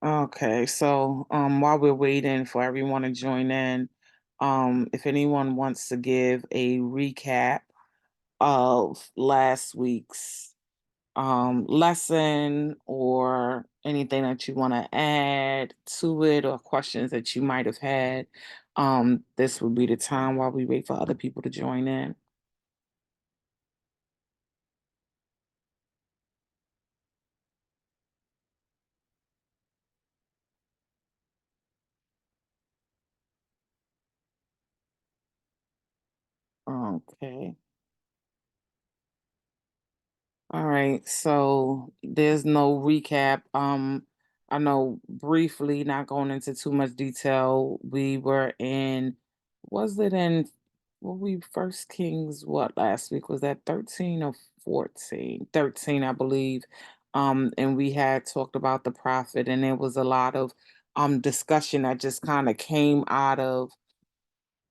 Okay, so while we're waiting for everyone to join in, if anyone wants to give a recap of last week's lesson or anything that you want to add to it or questions that you might have had, this would be the time while we wait for other people to join in. Okay. All right, so there's no recap. I know briefly, not going into too much detail, we were in, was it in, well, we first Kings, what last week? Was that 13 or 14? 13, I believe. And we had talked about the prophet, and there was a lot of discussion that just kind of came out of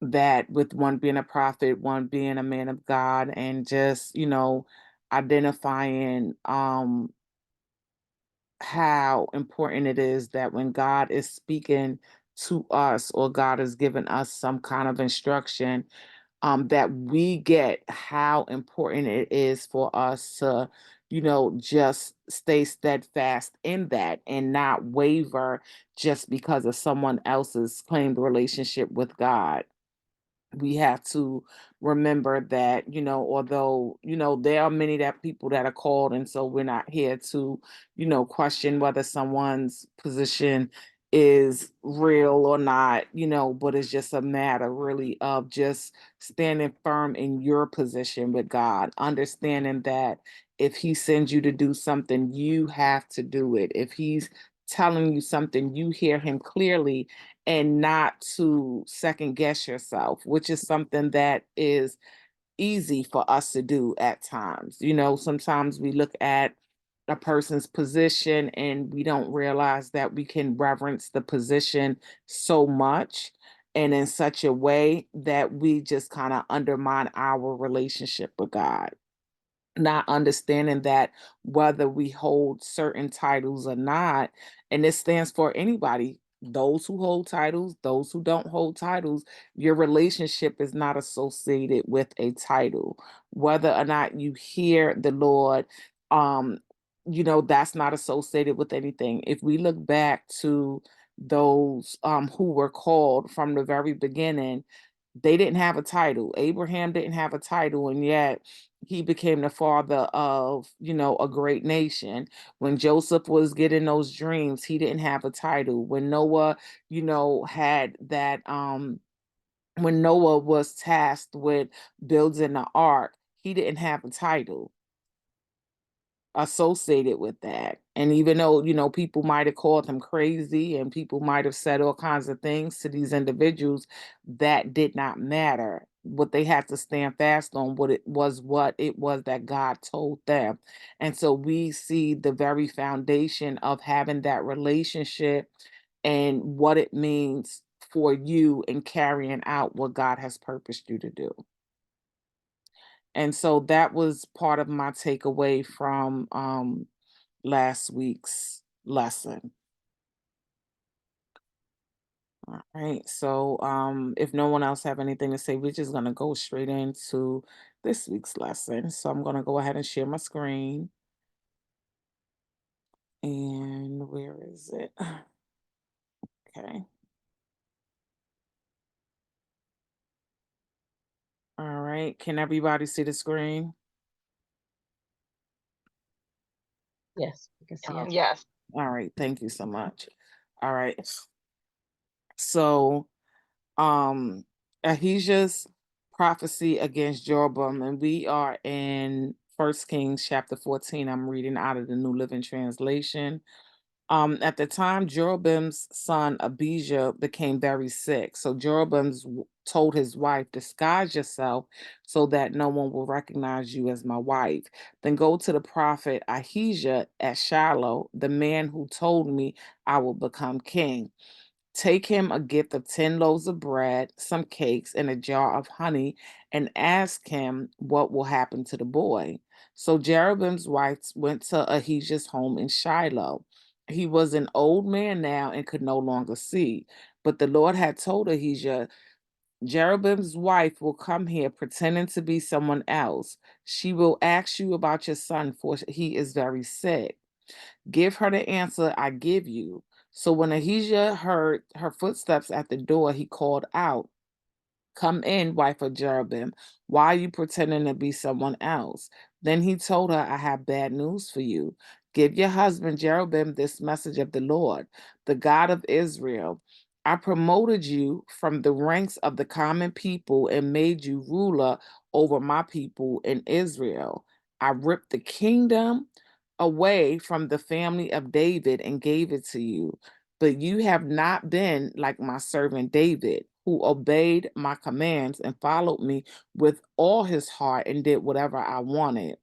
that, with one being a prophet, one being a man of God, and just, identifying how important it is that when God is speaking to us or God has given us some kind of instruction, that we get how important it is for us to, just stay steadfast in that and not waver just because of someone else's claimed relationship with God. We have to remember that, although, there are many that people that are called, and so we're not here to, question whether someone's position is real or not, but it's just a matter really of just standing firm in your position with God, understanding that if he sends you to do something, you have to do it. If he's telling you something, you hear him clearly, and not to second guess yourself, which is something that is easy for us to do at times. Sometimes we look at a person's position and we don't realize that we can reverence the position so much and in such a way that we just kind of undermine our relationship with God, not understanding that whether we hold certain titles or not, and this stands for anybody, those who hold titles, those who don't hold titles, your relationship is not associated with a title. Whether or not you hear the Lord, um, that's not associated with anything. If we look back to those who were called from the very beginning, they didn't have a title. Abraham didn't have a title, and yet he became the father of, a great nation. When Joseph was getting those dreams, he didn't have a title. When Noah, had that when Noah was tasked with building the ark, he didn't have a title associated with that. And even though, people might have called him crazy and people might have said all kinds of things to these individuals, that did not matter. What they had to stand fast on what it was that God told them. And so we see the very foundation of having that relationship and what it means for you in carrying out what God has purposed you to do. And so that was part of my takeaway from last week's lesson. All right. So if no one else have anything to say, we're just gonna go straight into this week's lesson. So I'm gonna go ahead and share my screen. And where is it? Okay. All right. Can everybody see the screen? Yes, we can see it. Yes. All right. Thank you so much. All right. So um Ahijah's prophecy against Jeroboam, and we are in First Kings chapter 14. I'm reading out of the New Living Translation. At the time, Jeroboam's son Abijah became very sick. So told his wife, "Disguise yourself so that no one will recognize you as my wife. Then go to the prophet Ahijah at Shiloh, the man who told me I will become king. Take him a gift of 10 loaves of bread, some cakes, and a jar of honey, and ask him what will happen to the boy." So Jeroboam's wife went to Ahijah's home in Shiloh. He was an old man now and could no longer see. But the Lord had told Ahijah, Jeroboam's wife will come here pretending to be someone else. She will ask you about your son, for he is very sick. Give her the answer I give you. So when Ahijah heard her footsteps at the door, he called out, Come in, wife of Jeroboam. Why are you pretending to be someone else? Then he told her, I have bad news for you. Give your husband Jeroboam this message of the Lord, the God of Israel. I promoted you from the ranks of the common people and made you ruler over my people in Israel. I ripped the kingdom away from the family of David and gave it to you. But you have not been like my servant David, who obeyed my commands and followed me with all his heart and did whatever I wanted.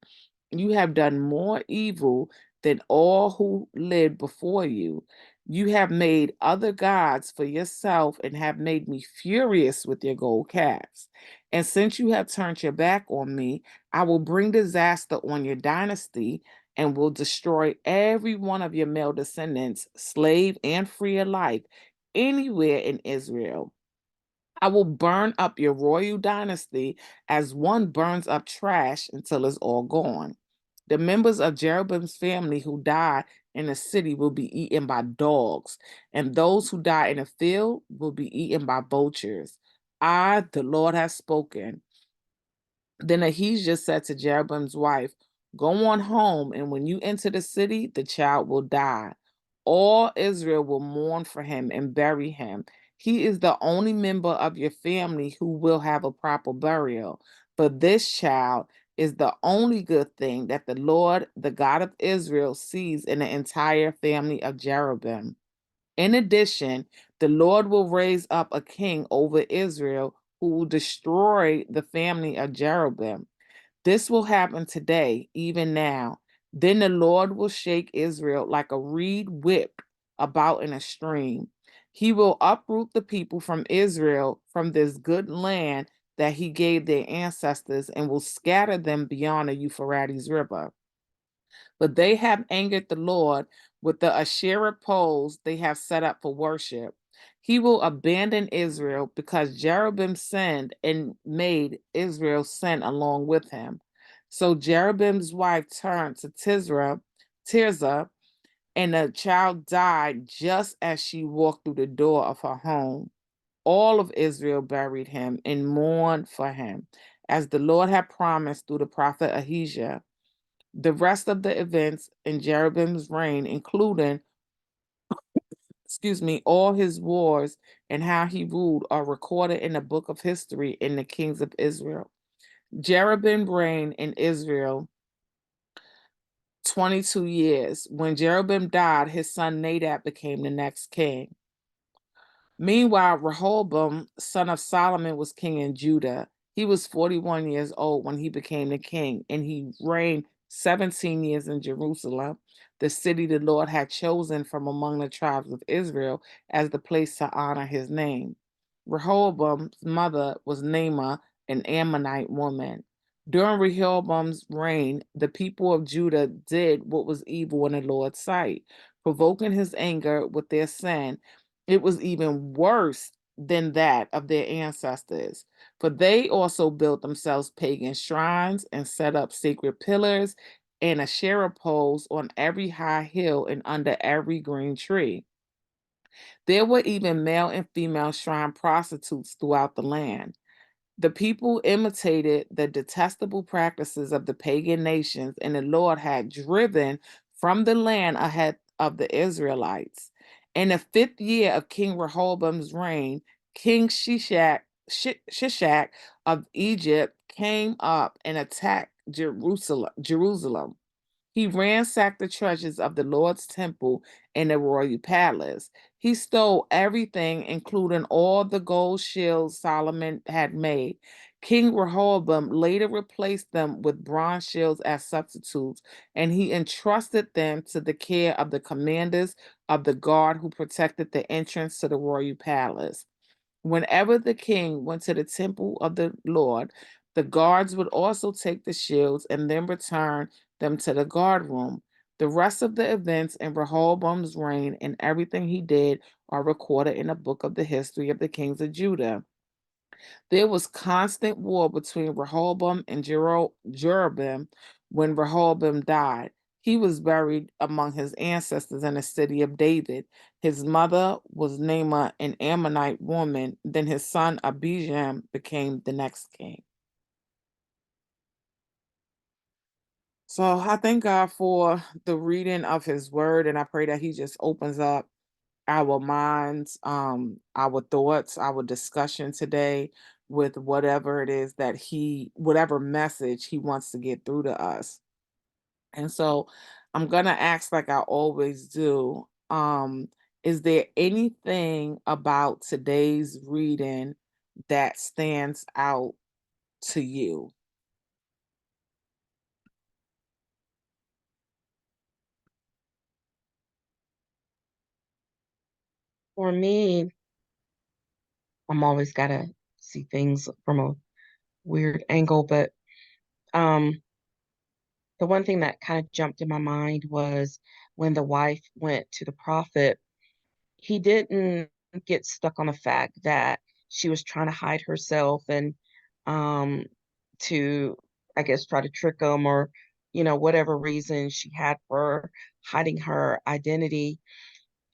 You have done more evil than all who lived before you. You have made other gods for yourself and have made me furious with your gold calves. And since you have turned your back on me, I will bring disaster on your dynasty and will destroy every one of your male descendants, slave and free alike, anywhere in Israel. I will burn up your royal dynasty as one burns up trash until it's all gone. The members of Jeroboam's family who die in the city will be eaten by dogs, and those who die in the field will be eaten by vultures. I, the Lord, have spoken. Then Ahijah said to Jeroboam's wife, Go on home, and when you enter the city, the child will die. All Israel will mourn for him and bury him. He is the only member of your family who will have a proper burial. But this child is the only good thing that the Lord, the God of Israel, sees in the entire family of Jeroboam. In addition, the Lord will raise up a king over Israel who will destroy the family of Jeroboam. This will happen today, even now. Then the Lord will shake Israel like a reed whipped about in a stream. He will uproot the people from Israel from this good land that he gave their ancestors and will scatter them beyond the Euphrates River. But they have angered the Lord with the Asherah poles they have set up for worship. He will abandon Israel because Jeroboam sinned and made Israel sin along with him. So Jeroboam's wife turned to Tirzah, and the child died just as she walked through the door of her home. All of Israel buried him and mourned for him, as the Lord had promised through the prophet Ahijah. The rest of the events in Jeroboam's reign, including, all his wars and how he ruled, are recorded in the book of history in the kings of Israel. Jeroboam reigned in Israel 22 years. When Jeroboam died, his son Nadab became the next king. Meanwhile, Rehoboam, son of Solomon, was king in Judah. He was 41 years old when he became the king, and he reigned 17 years in Jerusalem, the city the Lord had chosen from among the tribes of Israel as the place to honor his name. Rehoboam's mother was Naamah, an Ammonite woman. During Rehoboam's reign, the people of Judah did what was evil in the Lord's sight, provoking his anger with their sin. It was even worse than that of their ancestors, for they also built themselves pagan shrines and set up sacred pillars and Asherah poles on every high hill and under every green tree. There were even male and female shrine prostitutes throughout the land. The people imitated the detestable practices of the pagan nations, and the Lord had driven from the land ahead of the Israelites. In the 5th year of King Rehoboam's reign, King Shishak of Egypt came up and attacked Jerusalem. He ransacked the treasures of the Lord's temple and the royal palace. He stole everything, including all the gold shields Solomon had made. King Rehoboam later replaced them with bronze shields as substitutes, and he entrusted them to the care of the commanders of the guard who protected the entrance to the royal palace. Whenever the king went to the temple of the Lord, the guards would also take the shields and then return them to the guard room. The rest of the events in Rehoboam's reign and everything he did are recorded in the book of the history of the kings of Judah. There was constant war between Rehoboam and Jeroboam when Rehoboam died. He was buried among his ancestors in the city of David. His mother was Naamah, an Ammonite woman. Then his son Abijam became the next king. So I thank God for the reading of his word, and I pray that he just opens up our minds, our thoughts, our discussion today with whatever it is that whatever message he wants to get through to us. And so I'm gonna ask, like I always do, is there anything about today's reading that stands out to you? For me, I'm always gotta see things from a weird angle, but um, the one thing that kind of jumped in my mind was when the wife went to the prophet, he didn't get stuck on the fact that she was trying to hide herself and um to, I guess, try to trick him, or whatever reason she had for hiding her identity.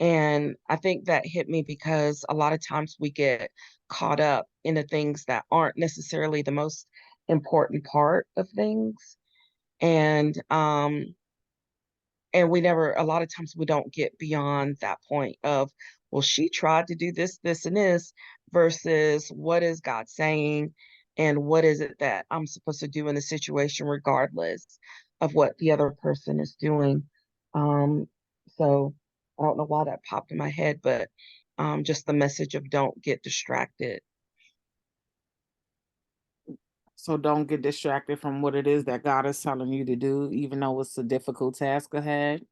And I think that hit me because a lot of times we get caught up in the things that aren't necessarily the most important part of things. And we never, a lot of times we don't get beyond that point of, well, she tried to do this, this, and this, versus what is God saying, and what is it that I'm supposed to do in the situation, regardless of what the other person is doing. So I don't know why that popped in my head, but just the message of don't get distracted. So don't get distracted from what it is that God is telling you to do, even though it's a difficult task ahead.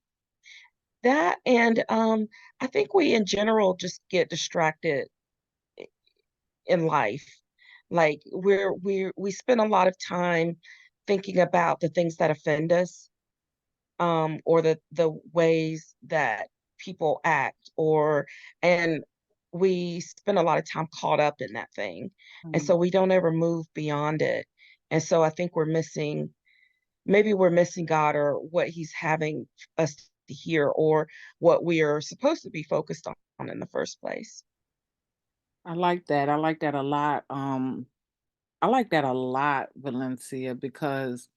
That, and I think we in general just get distracted in life. Like we spend a lot of time thinking about the things that offend us, or the ways that people act, or and we spend a lot of time caught up in that thing. And Mm. so we don't ever move beyond it. And so I think maybe we're missing God, or what he's having us to hear, or what we are supposed to be focused on in the first place. I like that. I like that a lot. I like that a lot, Valencia, because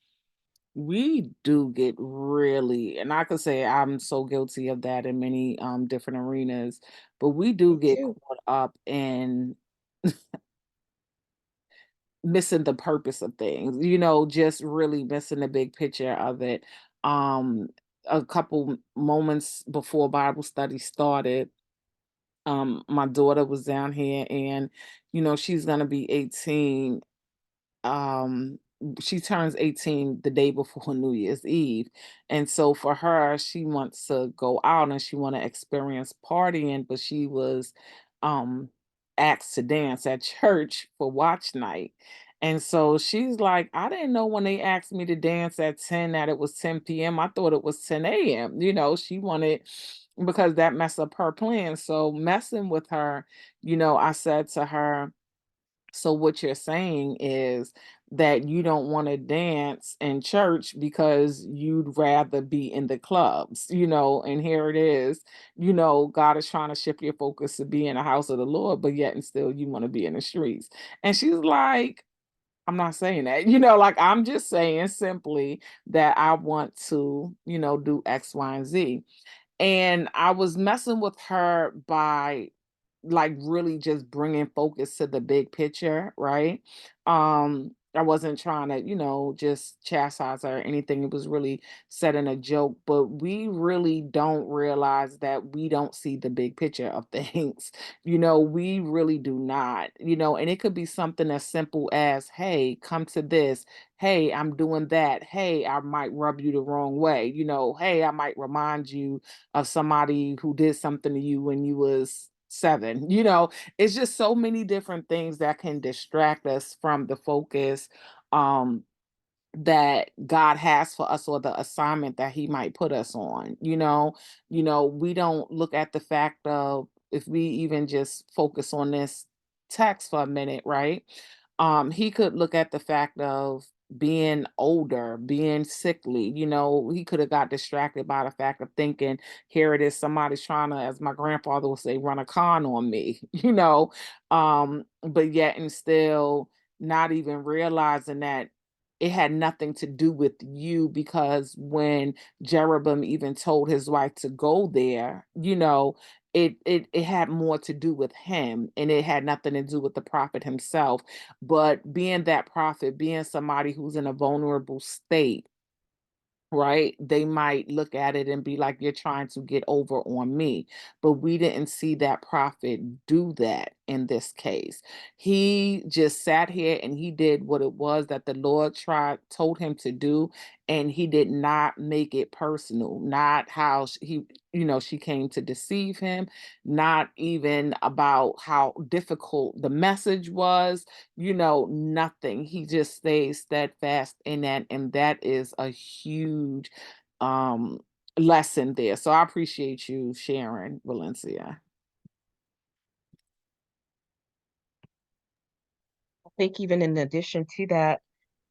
we do get really, and I could say I'm so guilty of that in many different arenas, but we do Me get too. caught up in missing the purpose of things, just really missing the big picture of it. Um, a couple moments before Bible study started, my daughter was down here and she's gonna be 18. um she turns 18 the day before New Year's Eve. And so for her, she wants to go out and she want to experience partying, but she was um asked to dance at church for watch night. And so she's like, I didn't know when they asked me to dance at 10 that it was 10 p.m. I thought it was 10 a.m. She wanted, because that messed up her plan. So messing with her, I said to her, so what you're saying is that you don't want to dance in church because you'd rather be in the clubs, and here it is, God is trying to shift your focus to be in the house of the Lord, but yet and still you want to be in the streets. And she's like, I'm not saying that, like I'm just saying simply that I want to, do X, Y, and Z. And I was messing with her by like really just bringing focus to the big picture, right? I wasn't trying to, just chastise her or anything. It was really said in a joke, but we really don't realize that we don't see the big picture of things. We really do not, and it could be something as simple as, hey, come to this. Hey, I'm doing that. Hey, I might rub you the wrong way. Hey, I might remind you of somebody who did something to you when you was 7. It's just so many different things that can distract us from the focus. Um that God has for us or the assignment that he might put us on. We don't look at the fact of, if we even just focus on this text for a minute, right? He could look at the fact of being older, being sickly. He could have got distracted by the fact of thinking, here it is, somebody's trying to, as my grandfather would say, run a con on me. But yet and still not even realizing that it had nothing to do with you, because when Jeroboam even told his wife to go there, it had more to do with him, and it had nothing to do with the prophet himself. But being that prophet, being somebody who's in a vulnerable state, right? They might look at it and be like, you're trying to get over on me. But we didn't see that prophet do that in this case. He just sat here and he did what it was that the Lord told him to do. And he did not make it personal, not how she came to deceive him, not even about how difficult the message was, nothing. He just stays steadfast in that, and that is a huge um lesson there. So I appreciate you sharing, Valencia. I think even in addition to that,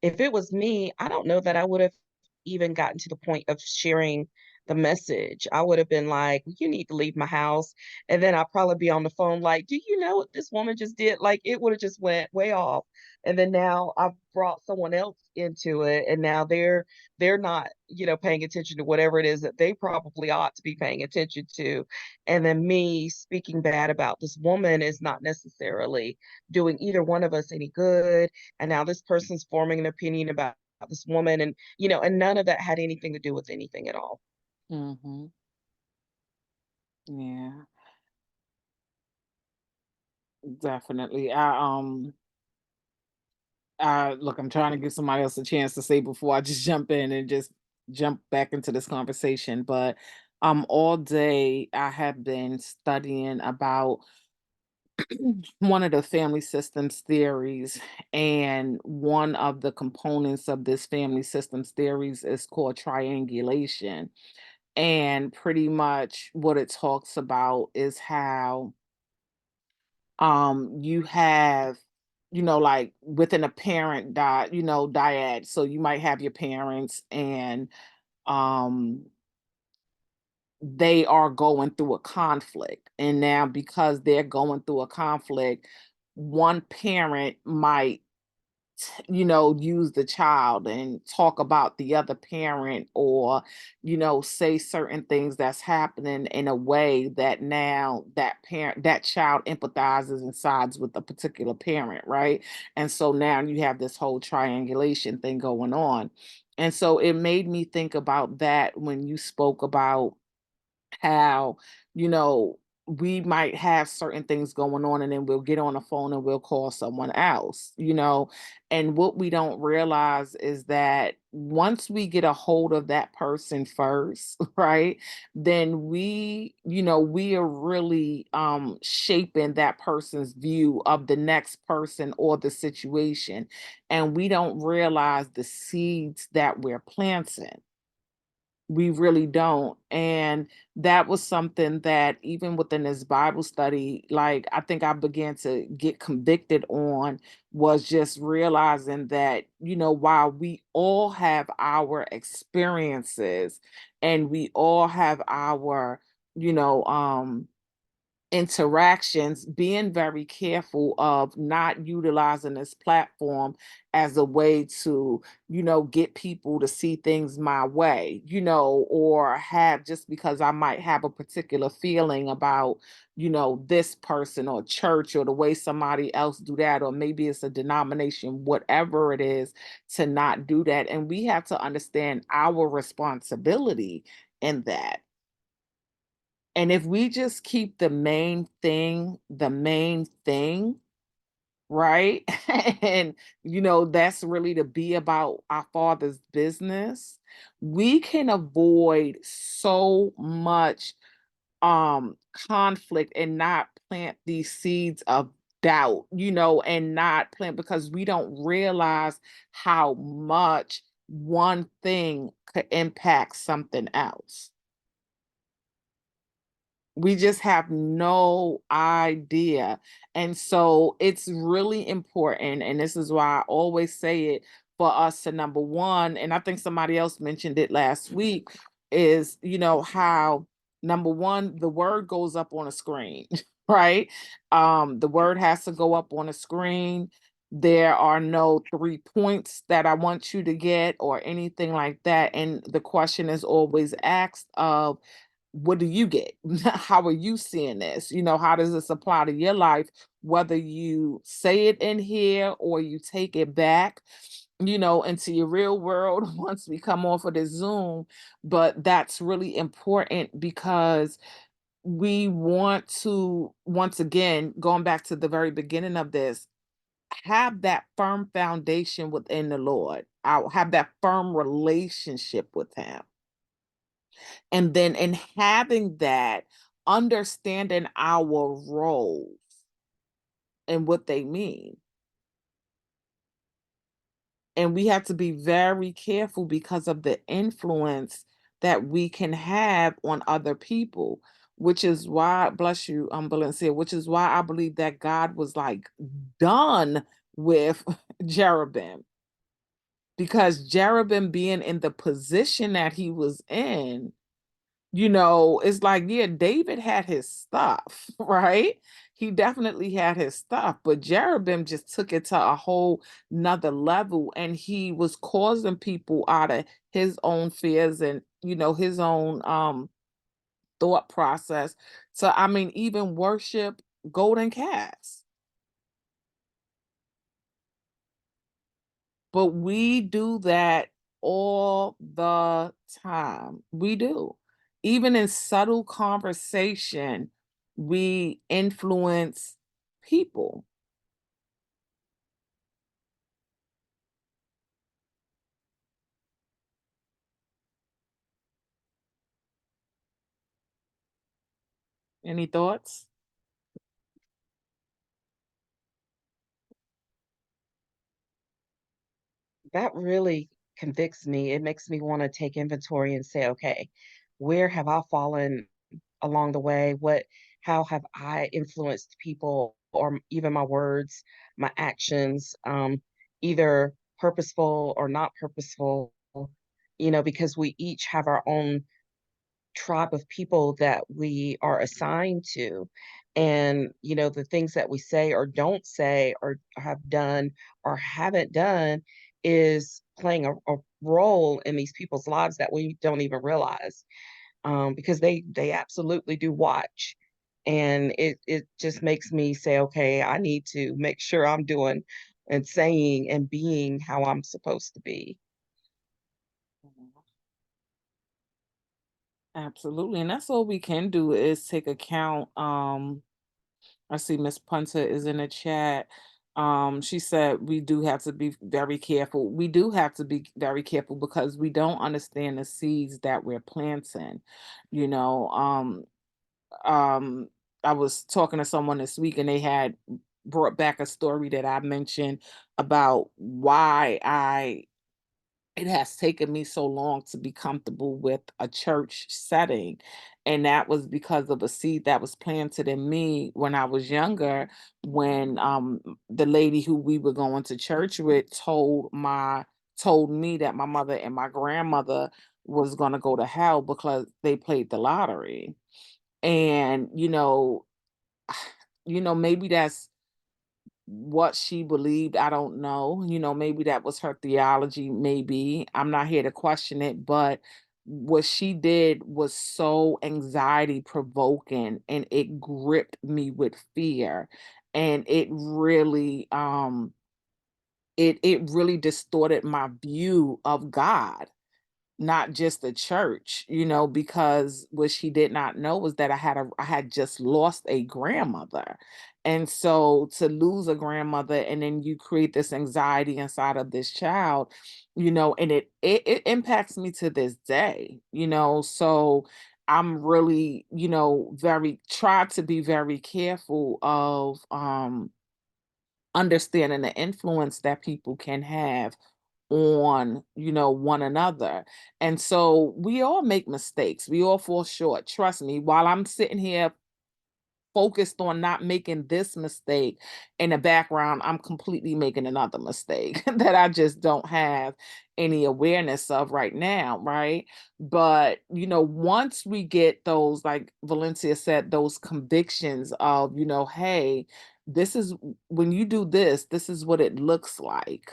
if it was me, I don't know that I would have even gotten to the point of sharing the message. I would have been like, "You need to leave my house." And then I'd probably be on the phone like, "Do you know what this woman just did?" Like it would have just went way off. And then now I've brought someone else into it, and now they're not, paying attention to whatever it is that they probably ought to be paying attention to. And then me speaking bad about this woman is not necessarily doing either one of us any good. And now this person's forming an opinion about this woman, and none of that had anything to do with anything at all. Hmm. Yeah, definitely. Look, I'm trying to give somebody else a chance to say before I just jump in and just jump back into this conversation. But all day I have been studying about one of the family systems theories, and one of the components of this family systems theories is called triangulation. And pretty much what it talks about is how you have, like within a parent dyad. So you might have your parents, and um they are going through a conflict. And now, because they're going through a conflict, one parent might, use the child and talk about the other parent, or, say certain things that's happening in a way that now that child empathizes and sides with a particular parent, right? And so now you have this whole triangulation thing going on. And so it made me think about that when you spoke about how, you know, we might have certain things going on, and then we'll get on the phone and we'll call someone else. And what we don't realize is that once we get a hold of that person first, right, then we are really shaping that person's view of the next person or the situation. And we don't realize the seeds that we're planting. We really don't. And that was something that even within this Bible study, like I think I began to get convicted on, was just realizing that, while we all have our experiences and we all have our, you know, interactions, being very careful of not utilizing this platform as a way to, get people to see things my way, or have, just because I might have a particular feeling about, this person or church, or the way somebody else do that, or maybe it's a denomination, whatever it is, to not do that. And we have to understand our responsibility in that. And if we just keep the main thing, right? And, that's really to be about our Father's business, we can avoid so much conflict and not plant these seeds of doubt, and not plant, because we don't realize how much one thing could impact something else. We just have no idea. And so it's really important. And this is why I always say it for us to number one, and I think somebody else mentioned it last week, is, how number one, the word goes up on a screen, right? The word has to go up on a screen. There are no 3 points that I want you to get or anything like that. And the question is always asked of, what do you get? How are you seeing this? How does this apply to your life? Whether you say it in here or you take it back, into your real world once we come off of the Zoom. But that's really important because we want to, once again, going back to the very beginning of this, have that firm foundation within the Lord. I'll have that firm relationship with Him. And then in having that, understanding our roles and what they mean. And we have to be very careful because of the influence that we can have on other people, which is why, bless you, Valencia, which is why I believe that God was like done with Jeroboam. Because Jeroboam being in the position that he was in, it's like, yeah, David had his stuff, right? He definitely had his stuff, but Jeroboam just took it to a whole nother level, and he was causing people out of his own fears and, his own thought process. So, I mean, even worship golden calves. But we do that all the time. We do. Even in subtle conversation, we influence people. Any thoughts? That really convicts me. It makes me want to take inventory and say, okay, where have I fallen along the way? How have I influenced people or even my words, my actions, either purposeful or not purposeful, because we each have our own tribe of people that we are assigned to. And, the things that we say or don't say or have done or haven't done is playing a role in these people's lives that we don't even realize, because they absolutely do watch. And it just makes me say, okay, I need to make sure I'm doing and saying and being how I'm supposed to be. Mhm. Absolutely. And that's all we can do is take account. I see Miss Punter is in the chat. She said we do have to be very careful. We do have to be very careful because we don't understand the seeds that we're planting. You know, um, I was talking to someone this week and they had brought back a story that I mentioned about why I it has taken me so long to be comfortable with a church setting. And that was because of a seed that was planted in me when I was younger, when the lady who we were going to church with told me that my mother and my grandmother was going to go to hell because they played the lottery. And maybe that's what she believed. I don't know. Maybe that was her theology. Maybe. I'm not here to question it, but what she did was so anxiety provoking and it gripped me with fear. And it really distorted my view of God, not just the church, because what she did not know was that I had just lost a grandmother. And so to lose a grandmother and then you create this anxiety inside of this child, and it impacts me to this day, so I'm really, very try to be very careful of understanding the influence that people can have on, one another. And so we all make mistakes. We all fall short. Trust me, while I'm sitting here focused on not making this mistake, in the background, I'm completely making another mistake that I just don't have any awareness of right now, right? But, once we get those, like Valencia said, those convictions of, hey, this is when you do this, this is what it looks like.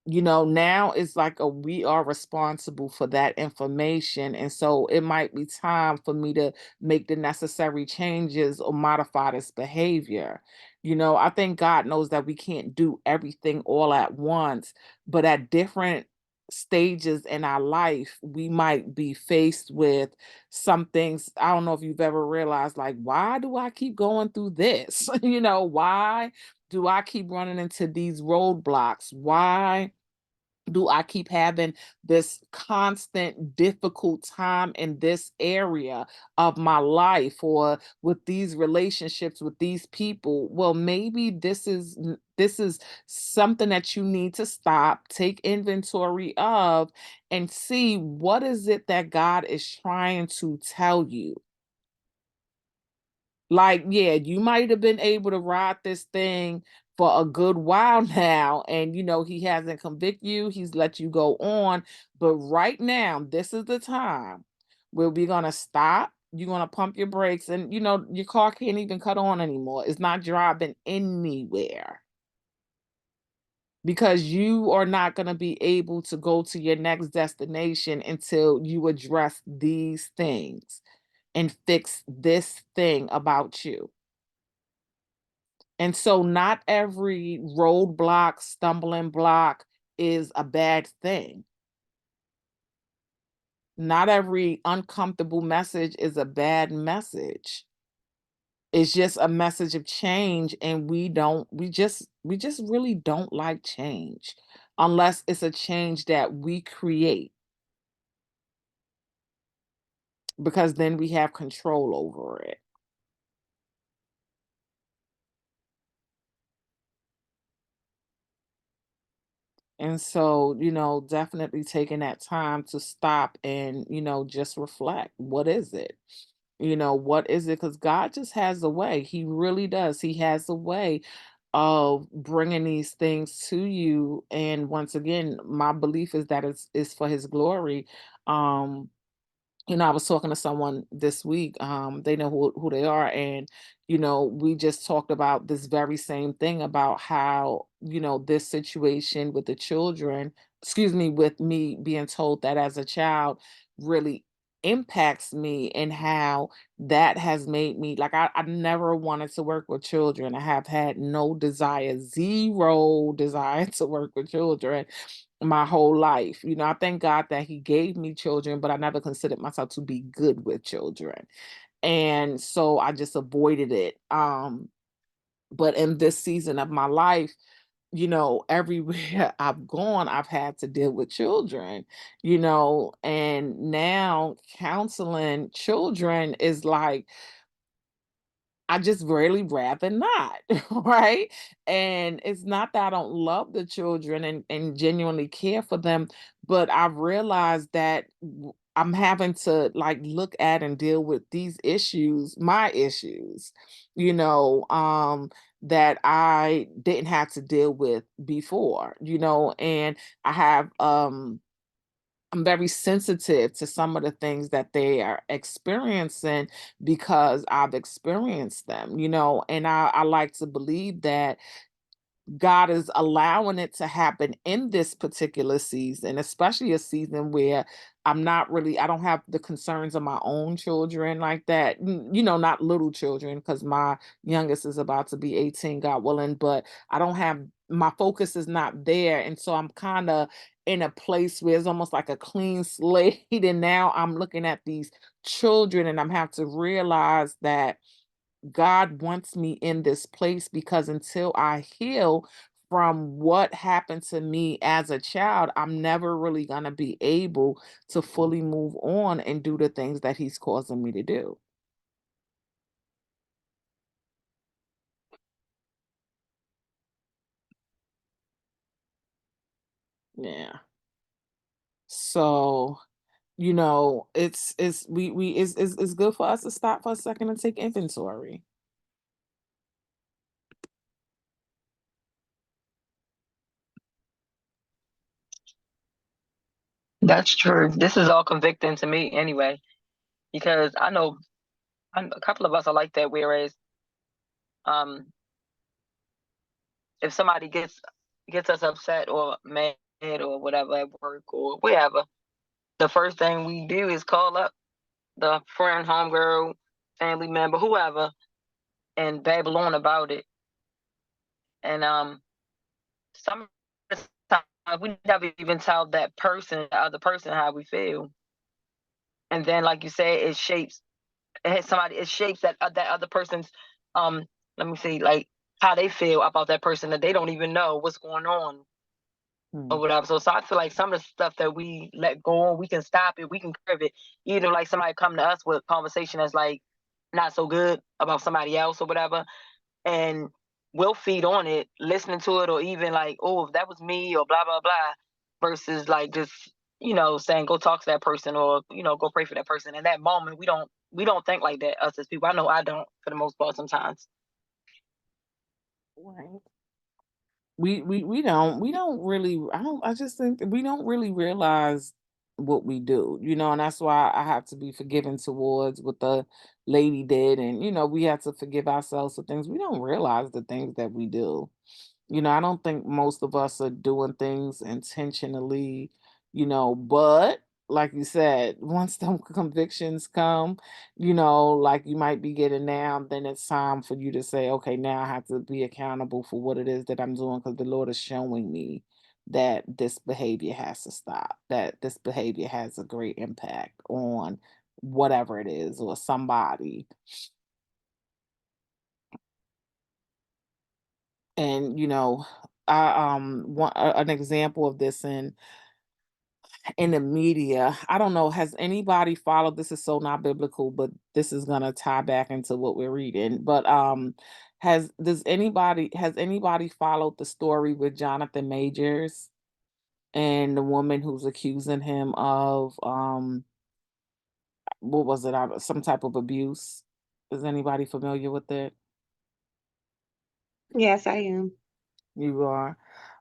Now it's like we are responsible for that information. And so it might be time for me to make the necessary changes or modify this behavior. I think God knows that we can't do everything all at once, but at different stages in our life, we might be faced with some things. I don't know if you've ever realized, like, why do I keep going through this? Why do I keep running into these roadblocks? Why do I keep having this constant difficult time in this area of my life or with these relationships with these people? Well, maybe this is something that you need to stop, take inventory of, and see what is it that God is trying to tell you. Like, yeah, you might have been able to ride this thing for a good while now, and he hasn't convicted you, he's let you go on. But right now, this is the time where we're gonna stop. You're gonna pump your brakes, and your car can't even cut on anymore. It's not driving anywhere because you are not gonna be able to go to your next destination until you address these things and fix this thing about you. And so not every roadblock, stumbling block is a bad thing. Not every uncomfortable message is a bad message. It's just a message of change, and we just really don't like change unless it's a change that we create, because then we have control over it. And so, definitely taking that time to stop and, just reflect. What is it? What is it? Because God just has a way. He really does. He has a way of bringing these things to you. And once again, my belief is that it's for His glory. Um, I was talking to someone this week. They know who they are, and we just talked about this very same thing about how this situation with the children, excuse me, with me being told that as a child really impacts me, and how that has made me like I never wanted to work with children. I have had no desire, zero desire to work with children my whole life. I thank God that He gave me children, but I never considered myself to be good with children. And so I just avoided it. But in this season of my life, everywhere I've gone, I've had to deal with children, and now counseling children is like, I just really rather not, right? And it's not that I don't love the children and genuinely care for them, but I've realized that I'm having to like look at and deal with these issues, my issues, that I didn't have to deal with before, and I have I'm very sensitive to some of the things that they are experiencing because I've experienced them, and I like to believe that God is allowing it to happen in this particular season, especially a season where I don't have the concerns of my own children like that. Not little children, because my youngest is about to be 18, God willing, but I don't have my focus is not there. And so I'm kind of in a place where it's almost like a clean slate. And now I'm looking at these children and I'm have to realize that God wants me in this place, because until I heal from what happened to me as a child, I'm never really going to be able to fully move on and do the things that He's causing me to do. Yeah. So, it's good for us to stop for a second and take inventory. That's true. This is all convicting to me anyway, because I know a couple of us are like that. Whereas, um, if somebody gets us upset or mad or whatever at work or wherever, the first thing we do is call up the friend, homegirl, family member, whoever, and babble on about it. And some of the time we never even tell that person, the other person, how we feel. And then, like you said, it shapes that other person's um let me see, like how they feel about that person, that they don't even know what's going on Hmm. or whatever. So I feel like some of the stuff that we let go on, we can stop it, we can curve it. Either like somebody come to us with a conversation that's like not so good about somebody else or whatever, and we'll feed on it, listening to it, or even like, oh, if that was me or blah blah blah, versus like just saying go talk to that person, or go pray for that person. In that moment, we don't think like that, us as people. I know I don't, for the most part sometimes. Right. We don't really, I just think that we don't really realize what we do, and that's why I have to be forgiving towards what the lady did, and we have to forgive ourselves for things we don't realize, the things that we do. I don't think most of us are doing things intentionally, but like you said, once them convictions come, like you might be getting now, then it's time for you to say, okay, now I have to be accountable for what it is that I'm doing, because the Lord is showing me that this behavior has to stop, that this behavior has a great impact on whatever it is or somebody. And I an example of this in the media. I don't know, has anybody followed, this is so not biblical, but this is gonna tie back into what we're reading. But has anybody followed the story with Jonathan Majors and the woman who's accusing him of what was it? Some type of abuse? Is anybody familiar with it? Yes, I am. You are.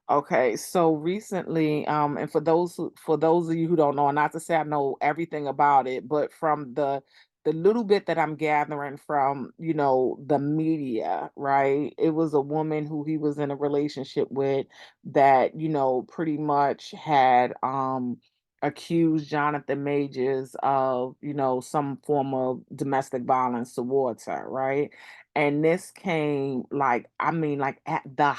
Okay, so recently, and for those of you who don't know, and not to say I know everything about it, but from the little bit that I'm gathering from, the media, right? It was a woman who he was in a relationship with that, pretty much had accused Jonathan Majors of, some form of domestic violence towards her, right? And this came, like, I mean, like, at the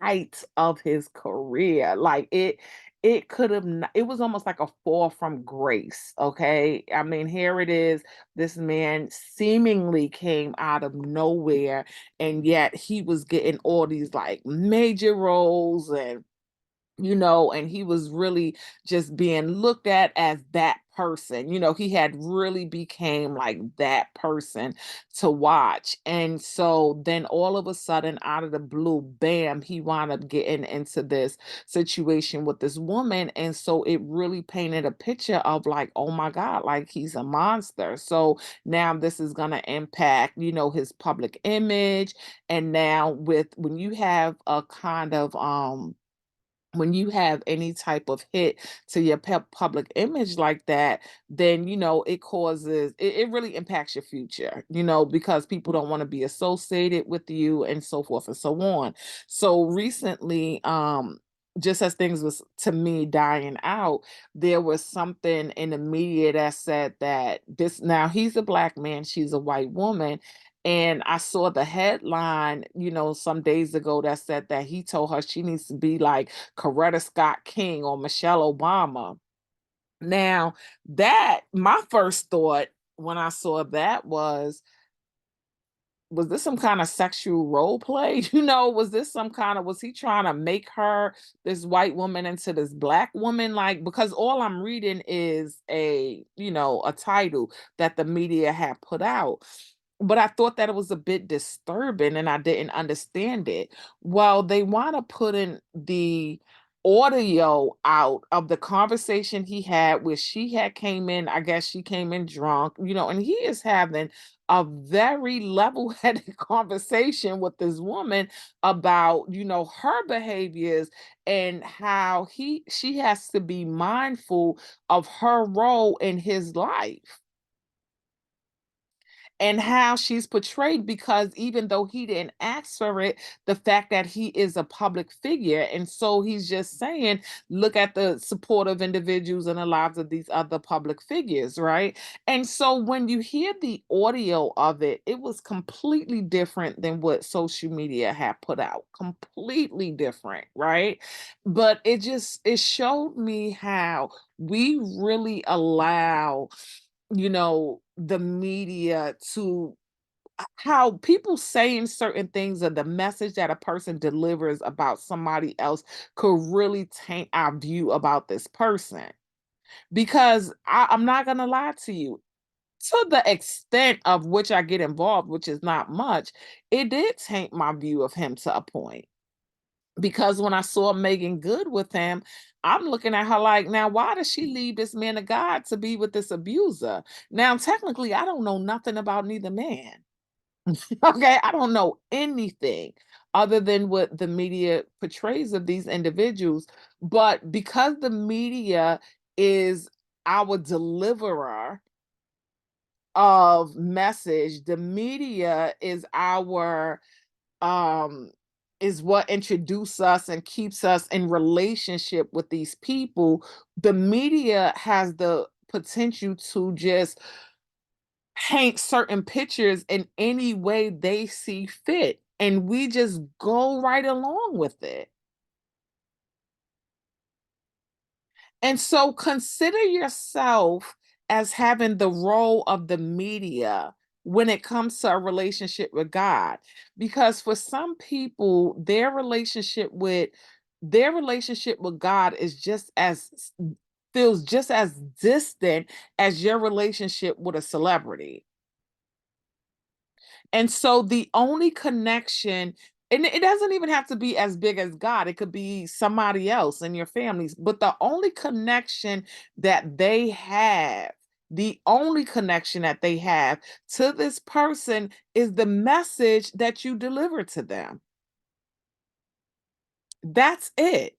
height of his career. Like, it could have it was almost like a fall from grace. Okay. I mean, here it is. This man seemingly came out of nowhere, and yet he was getting all these like major roles, and he was really just being looked at as that person. He had really became like that person to watch. And so then all of a sudden, out of the blue, bam, he wound up getting into this situation with this woman. And so it really painted a picture of like, oh my God, like he's a monster. So now this is going to impact, his public image. And now with when you have a kind of when you have any type of hit to your public image like that, then it causes it really impacts your future, because people don't want to be associated with you, and so forth and so on. So recently, just as things was to me dying out, there was something in the media that said that this, now he's a black man, she's a white woman, and I saw the headline, some days ago, that said that he told her she needs to be like Coretta Scott King or Michelle Obama. Now, that my first thought when I saw that was this some kind of sexual role play? Was this some kind of, was he trying to make her, this white woman, into this black woman? Like, because all I'm reading is a title that the media had put out. But I thought that it was a bit disturbing and I didn't understand it. Well, they want to put in audio out of the conversation he had where she had came in, I guess she came in drunk, and he is having a very level-headed conversation with this woman about, her behaviors and how she has to be mindful of her role in his life and how she's portrayed, because even though he didn't ask for it, the fact that he is a public figure. And so he's just saying, look at the supportive individuals in the lives of these other public figures, right? And so when you hear the audio of it, it was completely different than what social media had put out. Completely different, right? But it showed me how we really allow the media to how people saying certain things or the message that a person delivers about somebody else could really taint our view about this person. Because I'm not gonna lie to you, to the extent of which I get involved, which is not much, it did taint my view of him to a point. Because when I saw Megan Good with him, I'm looking at her like, now why does she leave this man of God to be with this abuser? Now, technically, I don't know nothing about neither man. Okay, I don't know anything other than what the media portrays of these individuals. But because the media is our deliverer of message, the media um is what introduces us and keeps us in relationship with these people. The media has the potential to just paint certain pictures in any way they see fit, and we just go right along with it. And so consider yourself as having the role of the media when it comes to a relationship with God. Because for some people, their relationship with God is feels just as distant as your relationship with a celebrity. And so the only connection, and it doesn't even have to be as big as God, it could be somebody else in your families, but the only connection that they have, the only connection that they have to this person is the message that you deliver to them. That's it.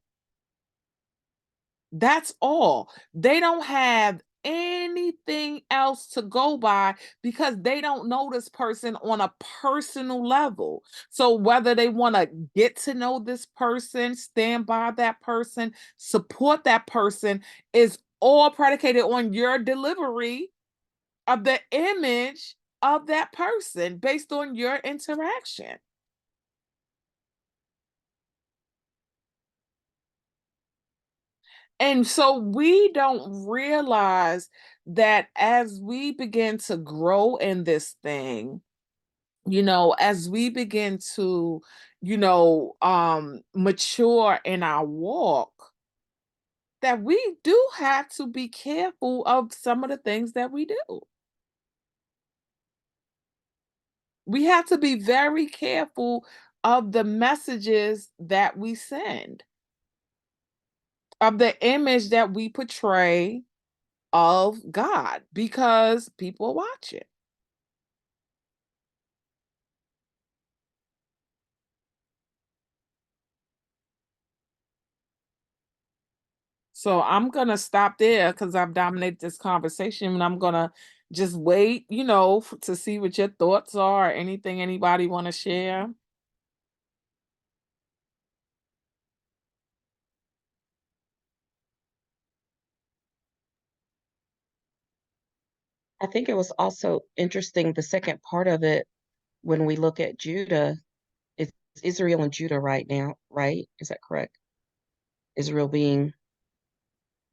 That's all. They don't have anything else to go by because they don't know this person on a personal level. So whether they want to get to know this person, stand by that person, support that person, is all predicated on your delivery of the image of that person based on your interaction. And so we don't realize that as we begin to grow in this thing, as we begin to, mature in our walk, that we do have to be careful of some of the things that we do. We have to be very careful of the messages that we send, of the image that we portray of God, because people watch it. So I'm gonna stop there because I've dominated this conversation, and I'm gonna just wait, to see what your thoughts are. Anything anybody want to share? I think it was also interesting, the second part of it, when we look at Judah, it's Israel and Judah right now, right? Is that correct? Israel being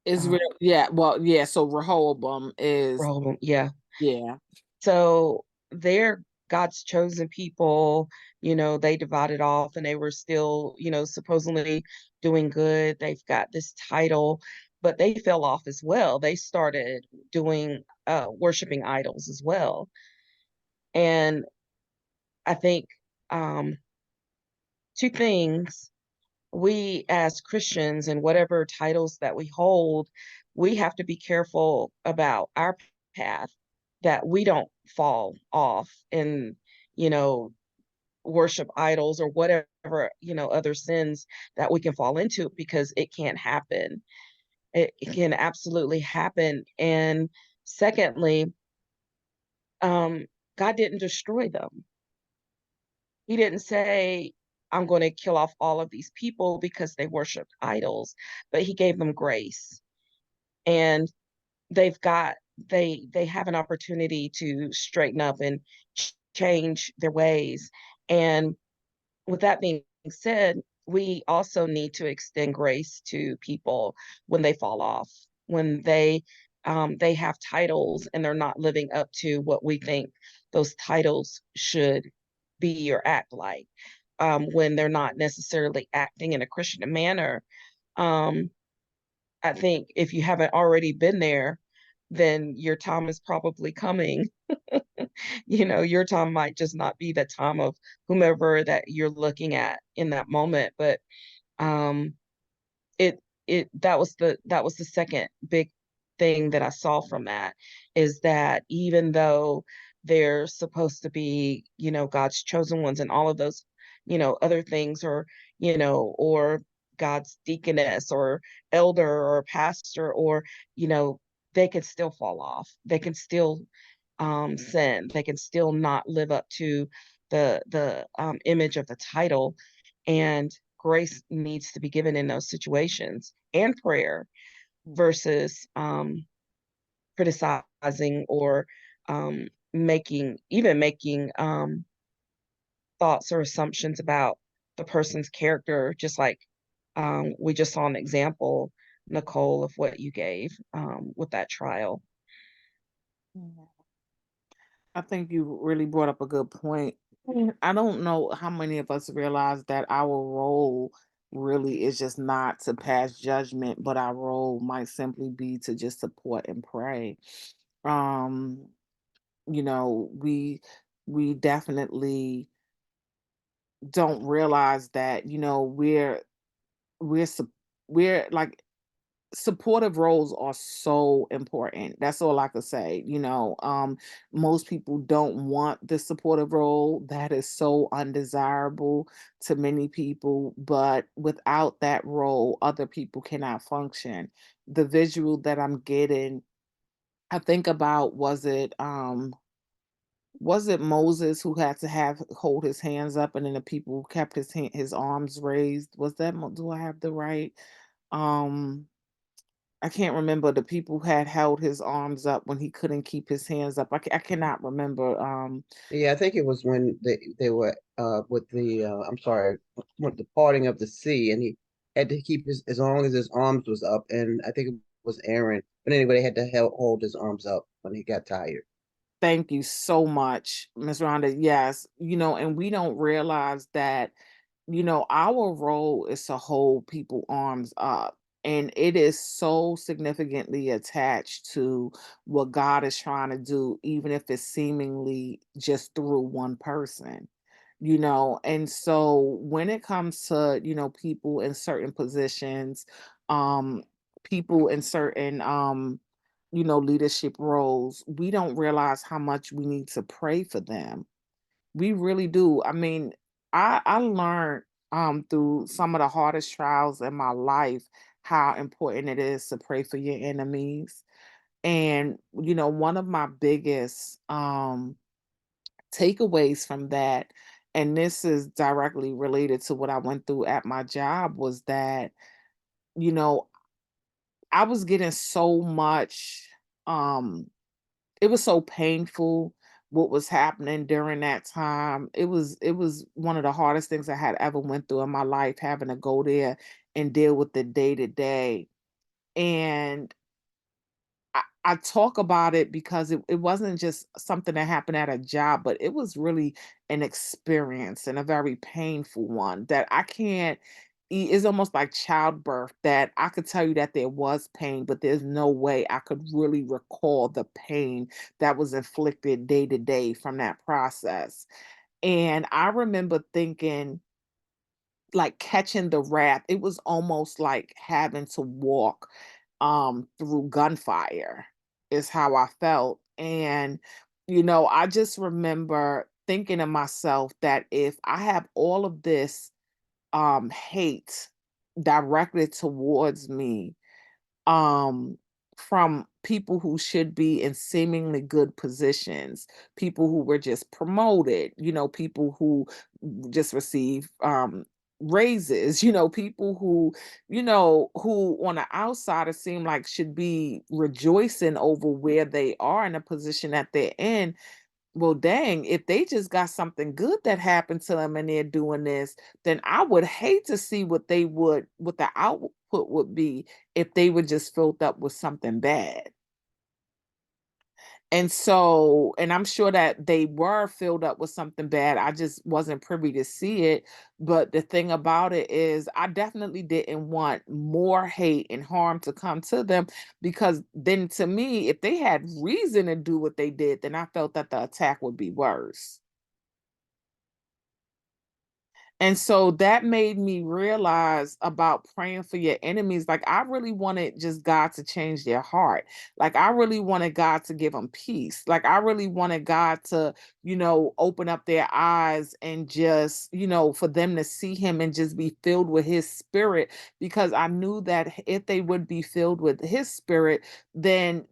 Israel, yeah, well, yeah. So Rehoboam is, Rehoboam, yeah. yeah, So they're God's chosen people, they divided off and they were still, supposedly doing good. They've got this title, but they fell off as well. They started doing worshiping idols as well. And I think two things. we as Christians and whatever titles that we hold, we have to be careful about our path, that we don't fall off and, you know, worship idols or whatever, other sins that we can fall into, because it can't happen. It can absolutely happen. And secondly, God didn't destroy them. He didn't say, I'm going to kill off all of these people because they worshiped idols, but he gave them grace. And they have an opportunity to straighten up and change their ways. And with that being said, we also need to extend grace to people when they fall off, when they have titles and they're not living up to what we think those titles should be or act like, when they're not necessarily acting in a Christian manner. Um, I think if you haven't already been there, then your time is probably coming. Your time might just not be the time of whomever that you're looking at in that moment. But um, it that was the second big thing that I saw from that, is that even though they're supposed to be, God's chosen ones and all of those, other things, or God's deaconess or elder or pastor, or, you know, they can still fall off. They can still sin. They can still not live up to the image of the title, and grace needs to be given in those situations, and prayer, versus criticizing or making thoughts or assumptions about the person's character, just like we just saw an example, Nicole, of what you gave with that trial. Mhm. I think you really brought up a good point. I don't know how many of us realize that our role really is just not to pass judgment, but our role might simply be to just support and pray. Um, we definitely don't realize that, we're sup- we're like supportive roles are so important. That's all I could say. Most people don't want the supportive role. That is so undesirable to many people, but without that role, other people cannot function. The visual that I'm getting, I think about, was it Moses who had to have hold his hands up, and then the people kept his arms raised? Was that do I have the right? Um I can't remember. The people had held his arms up when he couldn't keep his hands up. I cannot remember. Yeah, I think it was when they were with the I'm sorry, with the parting of the sea, and he had to keep his as long as his arms was up, and I think it was Aaron. But anyway, they had to hold his arms up when he got tired. Thank you so much, Miss Rhonda. Yes, and we don't realize that, our role is to hold people arms up. And it is so significantly attached to what God is trying to do, even if it's seemingly just through one person. And so when it comes to, people in certain positions, um, people in certain leadership roles, we don't realize how much we need to pray for them. We really do. I mean, I learned through some of the hardest trials in my life how important it is to pray for your enemies. And one of my biggest takeaways from that, and this is directly related to what I went through at my job, was that, you know, I was getting so much, um it was so painful what was happening during that time. It was one of the hardest things I had ever went through in my life, having to go there and deal with the day to day. And I talk about it because it wasn't just something that happened at a job, but it was really an experience, and a very painful one that I can't. It's almost like childbirth, that I could tell you that there was pain, but there's no way I could really recall the pain that was inflicted day to day from that process. And I remember thinking, like catching the wrath. It was almost like having to walk through gunfire is how I felt. And I just remember thinking to myself that if I have all of this hate directed towards me, um from people who should be in seemingly good positions, people who were just promoted, people who just receive raises, people who on the outside it seem like should be rejoicing over where they are in a position that they're in. Well, dang, if they just got something good that happened to them and they're doing this, then I would hate to see what the output would be if they were just filled up with something bad. And so, and I'm sure that they were filled up with something bad. I just wasn't privy to see it. But the thing about it is, I definitely didn't want more hate and harm to come to them, because then to me, if they had reason to do what they did, then I felt that the attack would be worse. And so that made me realize about praying for your enemies. Like, I really wanted just God to change their heart. Like, I really wanted God to give them peace. Like, I really wanted God to, open up their eyes and just, for them to see him and just be filled with his spirit. Because I knew that if they would be filled with his spirit, then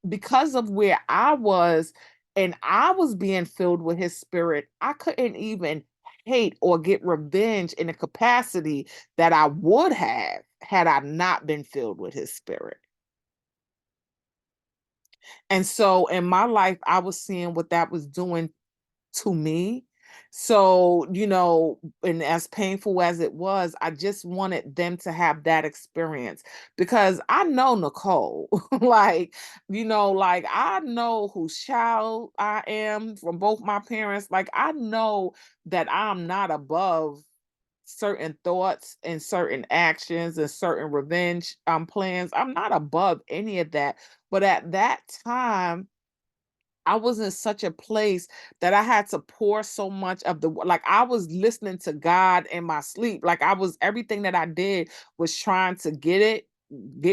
because of where I was and I was being filled with his spirit, I couldn't even hate or get revenge in a capacity that I would have had I not been filled with his spirit. And so in my life, I was seeing what that was doing to me. So, and as painful as it was, I just wanted them to have that experience, because I know Nicole, like I know whose child I am from both my parents. Like, I know that I'm not above certain thoughts and certain actions and certain revenge plans. I'm not above any of that. But at that time, I was in such a place that I had to pour so much of like I was listening to God in my sleep. Like, everything that I did was trying to get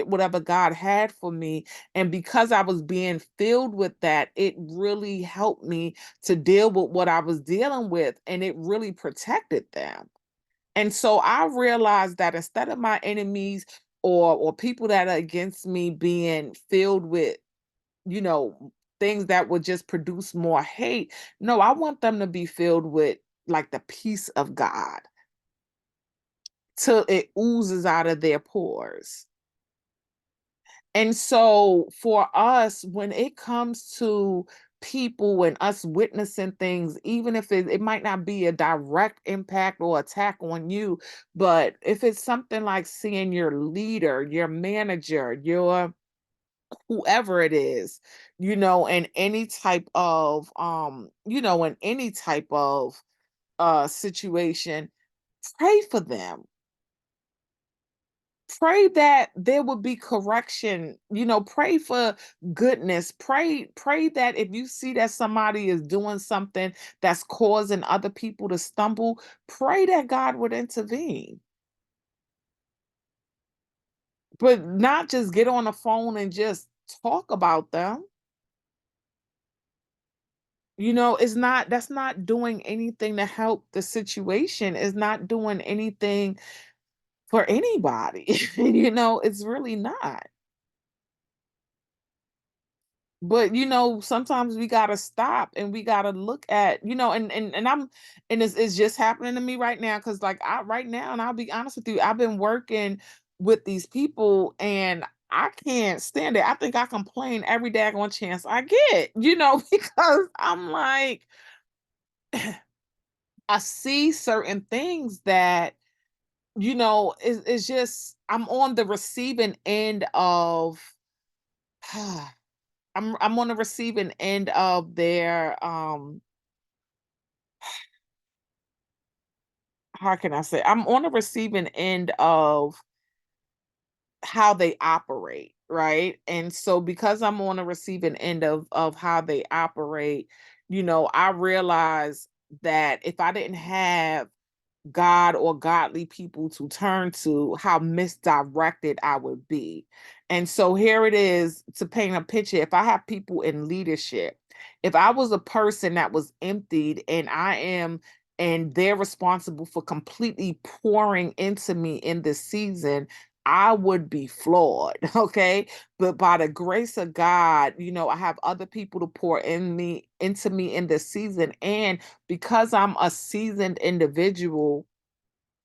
whatever God had for me. And because I was being filled with that, it really helped me to deal with what I was dealing with, and it really protected them. And so I realized that instead of my enemies or people that are against me being filled with, you know, things that would just produce more hate. No, I want them to be filled with like the peace of God till it oozes out of their pores. And so for us, when it comes to people and us witnessing things, even if it might not be a direct impact or attack on you, but if it's something like seeing your leader, your manager, your whoever it is, in any type of situation, pray for them. Pray that there will be correction, pray for goodness. Pray that if you see that somebody is doing something that's causing other people to stumble, pray that God would intervene. But not just get on the phone and just talk about them. That's not doing anything to help the situation. It's not doing anything for anybody. It's really not. But sometimes we gotta stop and we gotta look at, and it's just happening to me right now. Cause like right now, and I'll be honest with you, I've been working with these people and I can't stand it. I think I complain every daggone chance I get, because I'm like, I see certain things that, is just I'm on the receiving end of I'm on the receiving end of their how can I say, I'm on the receiving end of how they operate, right? And so because I'm on the receiving end of how they operate, I realize that if I didn't have God or godly people to turn to, how misdirected I would be. And so here it is, to paint a picture. If I have people in leadership, if I was a person that was emptied and they're responsible for completely pouring into me in this season, I would be flawed. Okay. But by the grace of God, I have other people to pour into me in this season. And because I'm a seasoned individual,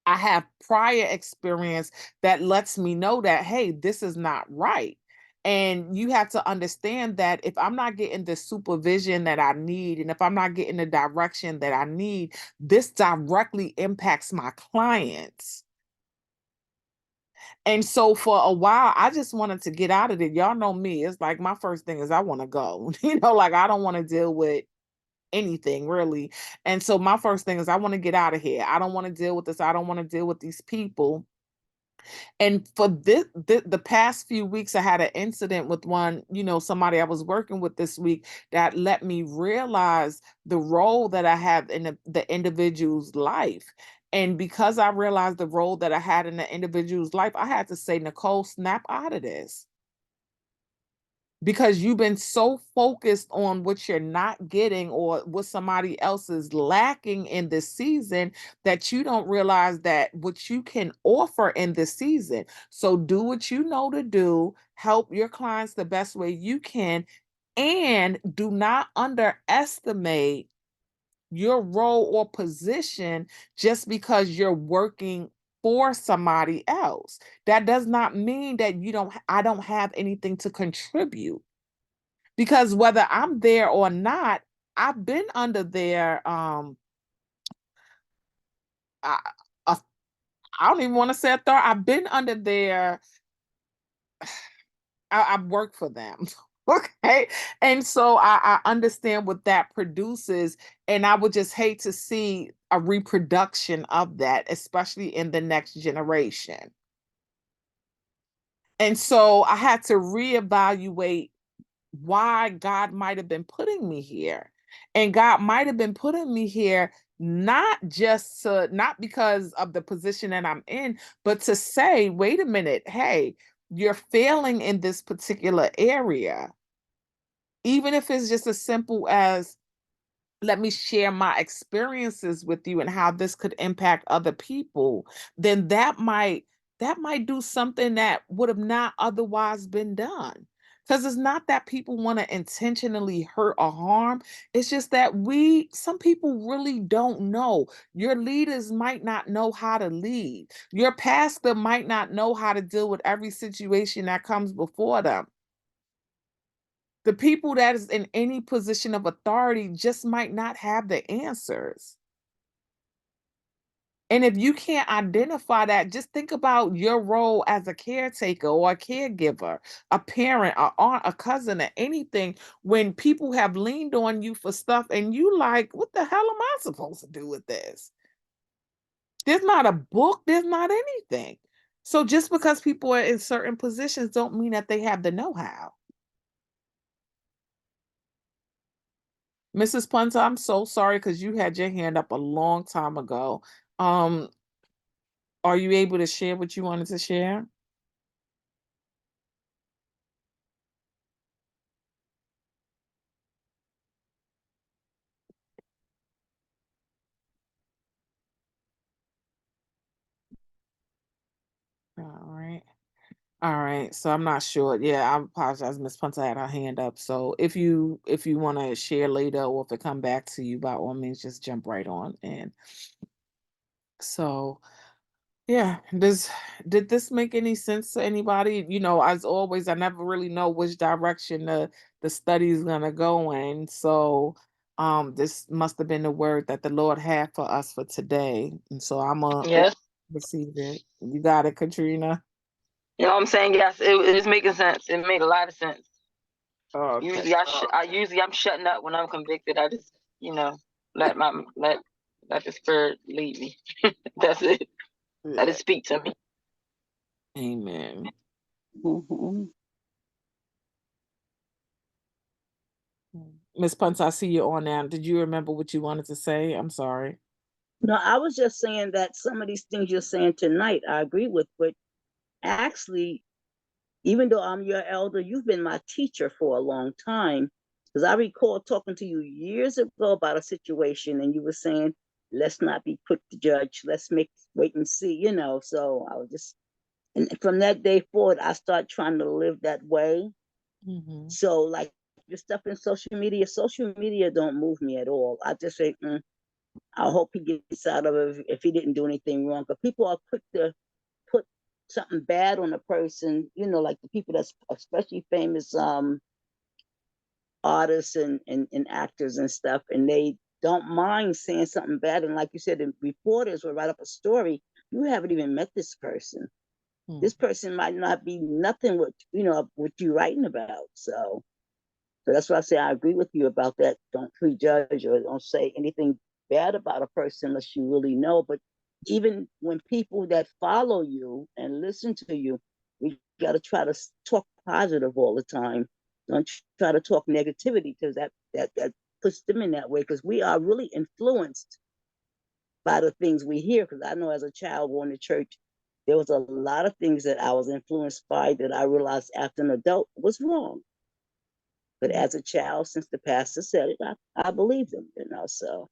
I have prior experience that lets me know that, hey, this is not right. And you have to understand that if I'm not getting the supervision that I need, and if I'm not getting the direction that I need, this directly impacts my clients. And so for a while, I just wanted to get out of it. Y'all know me. It's like my first thing is I want to go. Like I don't want to deal with anything really. And so my first thing is I want to get out of here. I don't want to deal with this. I don't want to deal with these people. And for the past few weeks, I had an incident with somebody I was working with this week that let me realize the role that I have in the individual's life. And because I realized the role that I had in the individual's life, I had to say, Nicole, snap out of this. Because you've been so focused on what you're not getting or what somebody else is lacking in this season that you don't realize that what you can offer in this season. So do what you know to do, help your clients the best way you can, and do not underestimate your role or position just because you're working for somebody else. That does not mean that I don't have anything to contribute. Because whether I'm there or not, I've been under their I, uh, I don't even want to say authority. I've been under their I've worked for them. Okay. And so I understand what that produces. And I would just hate to see a reproduction of that, especially in the next generation. And so I had to reevaluate why God might have been putting me here. And God might have been putting me here not because of the position that I'm in, but to say, wait a minute, hey, you're failing in this particular area. Even if it's just as simple as, let me share my experiences with you and how this could impact other people, then that might do something that would have not otherwise been done. Because it's not that people want to intentionally hurt or harm. It's just that some people really don't know. Your leaders might not know how to lead. Your pastor might not know how to deal with every situation that comes before them. The people that is in any position of authority just might not have the answers. And if you can't identify that, just think about your role as a caretaker or a caregiver, a parent, a aunt, a cousin, or anything, when people have leaned on you for stuff and you like, what the hell am I supposed to do with this? There's not a book, there's not anything. So just because people are in certain positions don't mean that they have the know-how. Mrs. Punter, I'm so sorry because you had your hand up a long time ago. Um, are you able to share what you wanted to share? All right. All right. So I'm not sure. Yeah, I apologize. Miss Punter had her hand up. So if you want to share later or if it come back to you, by all means, just jump right on in. So yeah, did this make any sense to anybody? As always, I never really know which direction the study is gonna go in. So this must have been the word that the Lord had for us for today. And so I'm gonna Yes. receive it. You got it, Katrina. You know what I'm saying? Yes, it is making sense. It made a lot of sense. Okay. Usually I'm shutting up when I'm convicted. I just, let let the spirit lead me. That's it. Let Yeah. it speak to me. Amen. Mhm. Miss Punts, I see you on now. Did you remember what you wanted to say? I'm sorry. No, I was just saying that some of these things you're saying tonight, I agree with, but actually, even though I'm your elder, you've been my teacher for a long time. Because I recall talking to you years ago about a situation, and you were saying, let's not be quick to judge, let's wait and see, you know. So I was just, and from that day forward, I started trying to live that way. Mhm. So, like, your stuff in social media don't move me at all. I just say, I hope he gets out of it if he didn't do anything wrong. But people are quick to put something bad on a person, you know, like the people that's especially famous artists and actors and stuff, and they don't mind saying something bad. And like you said, the reporters will write up a story. You haven't even met this person. Mm. This person might not be nothing what you know what you writing about. So that's why I say I agree with you about that. Don't prejudge or don't say anything bad about a person unless you really know. But even when people that follow you and listen to you, we got to try to talk positive all the time. Don't try to talk negativity because that puts them in that way. Because we are really influenced by the things we hear. Because I know as a child going to church, there was a lot of things that I was influenced by that I realized after an adult was wrong. But as a child, since the pastor said it, I believed him, you know. So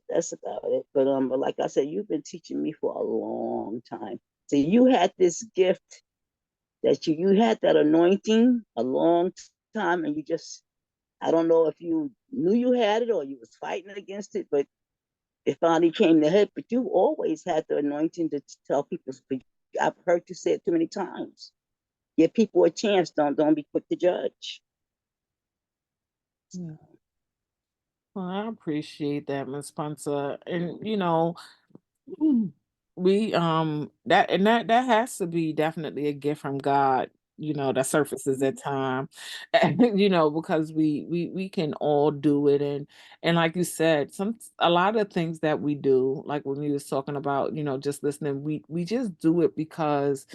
that's about it. But like I said, you've been teaching me for a long time. So you had this gift that you had that anointing a long time, and you just I don't know if you knew you had it or you was fighting against it, but it finally came to head. But you always had the anointing to tell people. I've heard you say it too many times. Give people a chance. Don't be quick to judge. Yeah. Well, I appreciate that, Miss Spencer. And you know, mm, we that has to be definitely a gift from God, you know, that surfaces at time. You know, because we can all do it. And like you said, a lot of things that we do, like when we was talking about, you know, just listening, we just do it because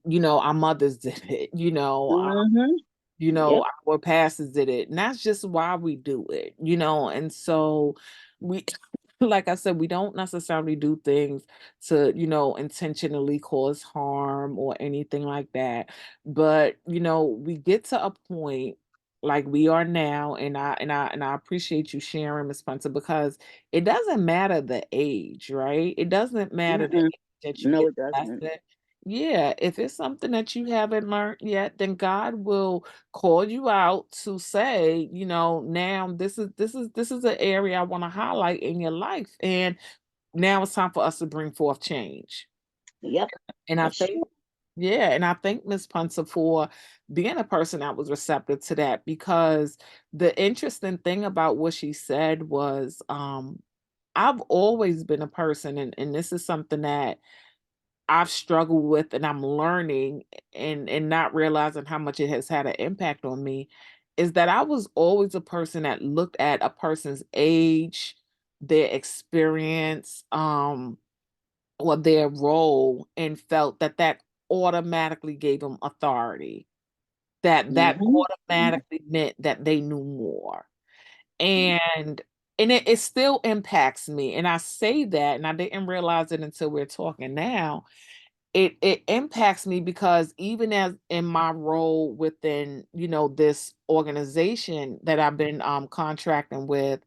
you know, our mothers did it, Mm-hmm. you know, Yep. our pastors did it, and that's just why we do it, you know, and so we like I said, we don't necessarily do things to, you know, intentionally cause harm or anything like that. But, you know, we get to a point like we are now, and I appreciate you sharing, Miss Spencer, because it doesn't matter the age, right? It doesn't matter the Mm-mm. age that you No, get it doesn't. tested. Yeah, if it's something that you haven't learned yet, then God will call you out to say, you know, now this is an area I want to highlight in your life, and now it's time for us to bring forth change. Yep. And I That's think, true. yeah, and I thank Miss Punter for being a person that was receptive to that, because the interesting thing about what she said was, I've always been a person, and this is something that I've struggled with and I'm learning, and not realizing how much it has had an impact on me, is that I was always a person that looked at a person's age, their experience, or their role, and felt that that automatically gave them authority, that Mm-hmm. automatically meant that they knew more. And it still impacts me. And I say that, and I didn't realize it until we're talking now, it impacts me because even as in my role within, you know, this organization that I've been contracting with,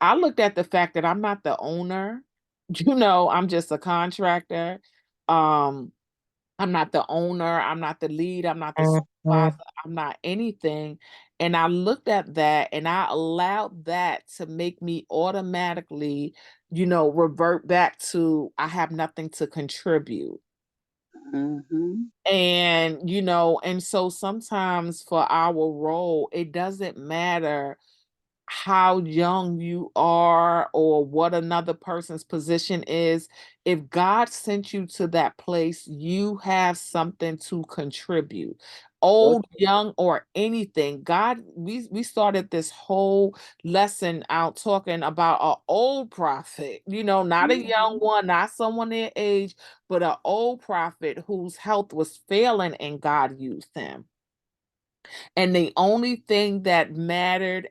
I looked at the fact that I'm not the owner. You know, I'm just a contractor. um I'm not the owner, I'm not the lead, I'm not the Mhm. supervisor, I'm not anything. And I looked at that and I allowed that to make me automatically, you know, revert back to I have nothing to contribute. Mm-hmm. And, you know, and so sometimes for our role, it doesn't matter how young you are or what another person's position is. If God sent you to that place, you have something to contribute. So Old, young, or anything. God, we started this whole lesson out talking about an old prophet, you know, not a young true. one, not someone their age, but an old prophet whose health was failing and God used him. And the only thing that mattered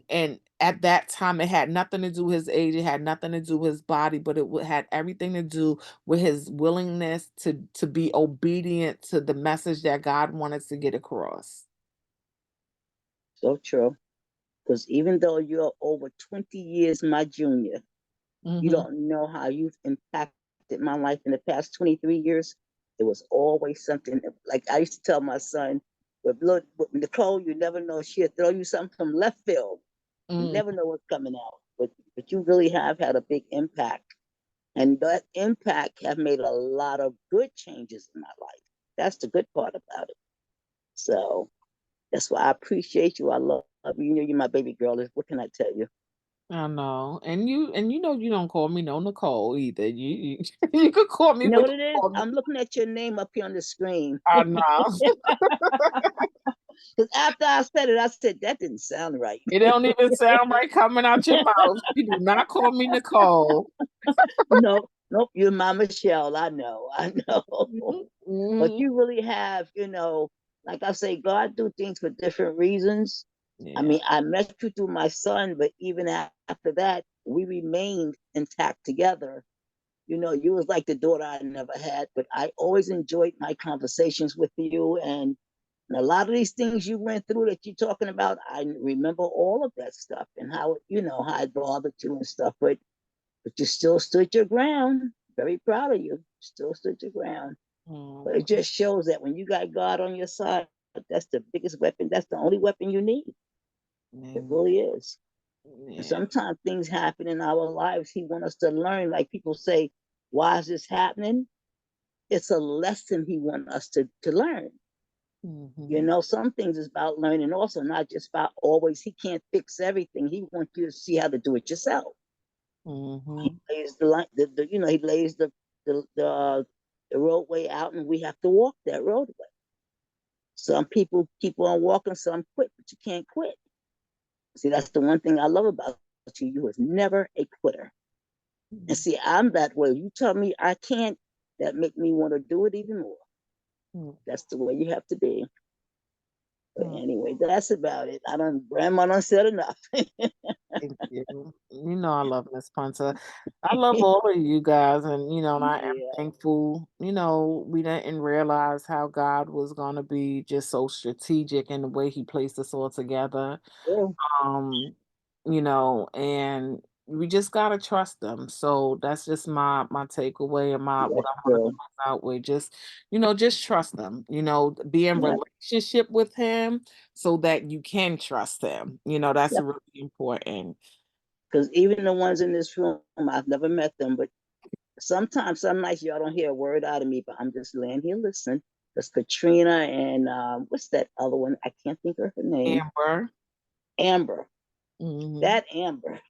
and at that time it had nothing to do with his age, it had nothing to do with his body, but it had everything to do with his willingness to be obedient to the message that God wanted to get across. So true. Because even though you're over 20 years my junior, you Mhm. don't know how you've impacted my life in the past 23 years. It was always something like I used to tell my son, with Nicole, you never know. She'll throw you something from left field. You Mm, never know what's coming out. But you really have had a big impact. And that impact have made a lot of good changes in my life. That's the good part about it. So that's why I appreciate you. I love you. You know, you're my baby girl. What can I tell you? I know. And you know you don't call me no Nicole either. You you could call me You know what what it you is? call me. I'm looking at your name up here on the screen. I know. Because after I said it, I said, that didn't sound right. It don't even sound right coming out your mouth. You do not call me Nicole. No, nope, you're my Michelle. I know, I know. But Mhm. you really have, like I say, God do things for different reasons. I Yeah. mean, I met you through my son, but even after that, we remained intact together. You was like the daughter I never had, but I always enjoyed my conversations with you. And a lot of these things you went through that you're talking about, I remember all of that stuff and how it bothered you and stuff. But you still stood your ground. Very proud of you. Still stood your ground. Oh, But it just shows that when you got God on your side, that's the biggest weapon. That's the only weapon you need. It man. really is. And Yeah. sometimes things happen in our lives. He wants us to learn. Like people say, why is this happening? It's a lesson he wants us to learn. Mhm. Some things is about learning also, not just about always, he can't fix everything. He wants you to see how to do it yourself. He Mhm. lays the line, he lays the roadway out and we have to walk that roadway. Some people keep on walking, some quit, but you can't quit. See, that's the one thing I love about you. You was never a quitter. And see, I'm that way. You tell me I can't, that make me want to do it even more. Mhm. That's the way you have to be. But Mhm. anyway, that's about it. Grandma done said enough. Thank you. You know I love Miss Punter. I love all of you guys, and and I am Yeah. thankful. We didn't realize how God was gonna be just so strategic in the way He placed us all together. Yeah. Um, and we just gotta trust them. So that's just my takeaway and my what Yes, I want to sir. close out with. Just trust them. Be in Yeah. relationship with Him so that you can trust Him. That's Yeah. really important. Because even the ones in this room, I've never met them, but sometimes, some nights y'all don't hear a word out of me, but I'm just laying here listening. Because Katrina and what's that other one? I can't think of her name. Amber. Amber. Hmm. That Amber.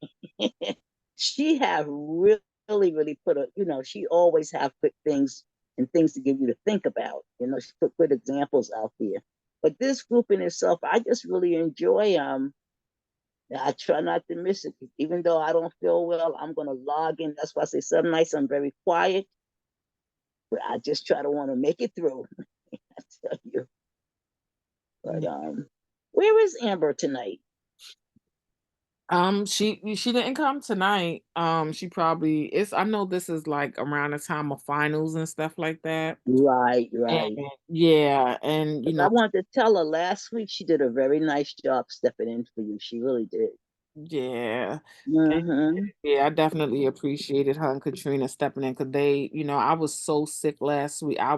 She have really, really put she always have good things and things to give you to think about. She put good examples out there. But this group in itself, I just really enjoy. I try not to miss it. Even though I don't feel well, I'm gonna log in. That's why I say some nights I'm very quiet, but I just try to want to make it through. I tell you. But where is Amber tonight? She didn't come tonight. She probably it's I know this is like around the time of finals and stuff like that. Right, And right. yeah, and Because I wanted to tell her last week she did a very nice job stepping in for you. She really did. yeah. Mm-hmm. Yeah, I definitely appreciated her and Katrina stepping in because I was so sick last week. I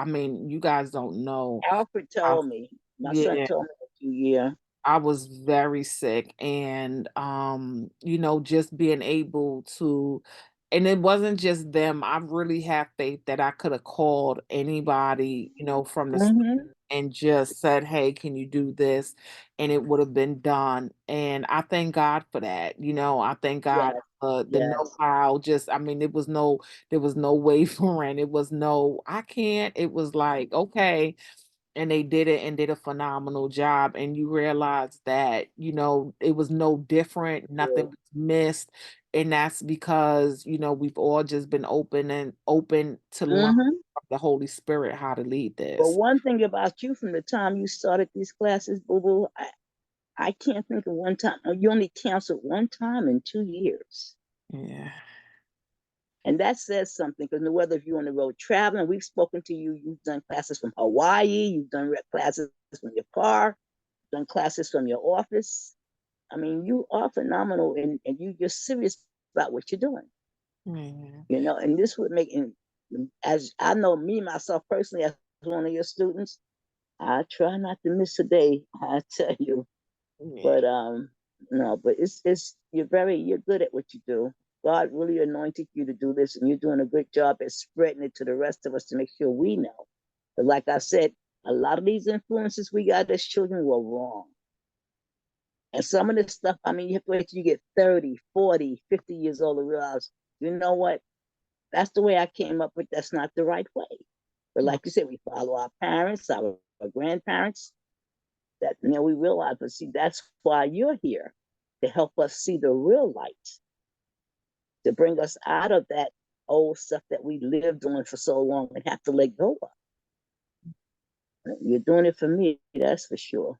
mean, you guys don't know Alfred how, told me. My son yeah, told me that yeah. I was very sick. And, just being able to, and it wasn't just them. I really have faith that I could have called anybody, from the Mm-hmm. and just said, "Hey, can you do this?" And it would have been done. And I thank God for that. I thank God Yes, for the yes. know-how. I mean, there was no wavering. It was no, I can't. It was like, okay. And they did it and did a phenomenal job. And you realize that, it was no different, nothing Yeah. was missed. And that's because, we've all just been open to learn Mm-hmm. from the Holy Spirit how to lead But this. one thing about you from the time you started these classes, Boo Boo, I can't think of one time. Oh, you only canceled one time in 2 years. Yeah. And that says something, because whether if you're on the road traveling, we've spoken to you, you've done classes from Hawaii, you've done classes from your car, done classes from your office. I mean, you are phenomenal, and you're serious about what you're doing. Yeah. You know, and this would make, as I know me, myself personally, as one of your students, I try not to miss a day, I tell you. Yeah. But no, but you're good at what you do. God really anointed you to do this, and you're doing a good job at spreading it to the rest of us to make sure we know. But like I said, a lot of these influences we got as children were wrong. And some of this stuff, I mean, you have to wait till you get 30, 40, 50 years old to realize, you know what? That's the way I came up with. That's not the right way. But like you said, we follow our parents, our grandparents. That we realize, but see, that's why you're here, to help us see the real light, to bring us out of that old stuff that we lived on for so long and have to let go of. You're doing it for me, that's for sure.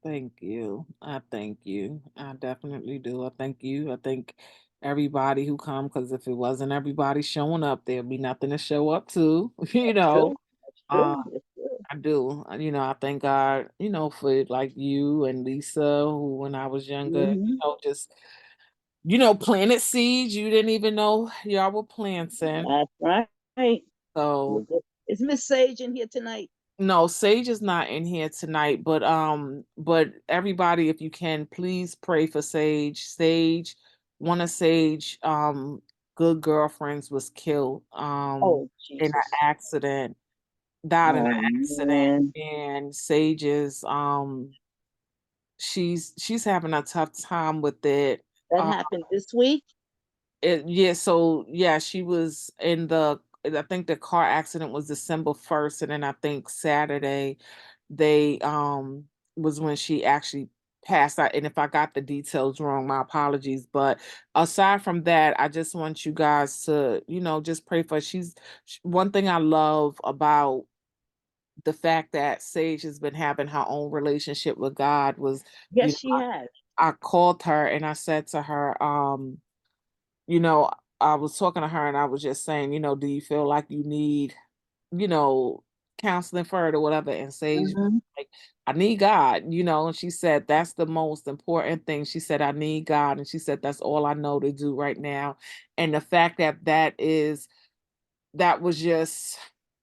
Thank you. I thank you. I definitely do. I thank you. I thank everybody who come, because if it wasn't everybody showing up, there'd be nothing to show up to. You know, True, that's uh, true, that's true. I do. I thank God, for like you and Lisa, who when I was younger, Mhm. just planted seeds you didn't even know y'all were planting. That's right. So Is Miss Sage in here tonight? no, Sage is not in here tonight, but everybody, if you can, please pray for Sage. One of Sage good girlfriends was killed Oh, in an Jesus. accident, died in an Oh, accident, man. and Sage is she's having a tough time with it. That Uh, happened this week? yeah, so yeah, she was I think the car accident was December 1st, and then I think Saturday they was when she actually passed out. And if I got the details wrong, my apologies. But aside from that, I just want you guys to, just pray for her. One thing I love about the fact that Sage has been having her own relationship with God was, you Yes, know, she has. I called her and I said to her, you know, I was talking to her and I was just saying, do you feel like you need, you know, counseling for it or whatever? And Sage was Mhm. like, I need God, and she said, that's the most important thing. She said, I need God. And she said, that's all I know to do right now. And the fact that was just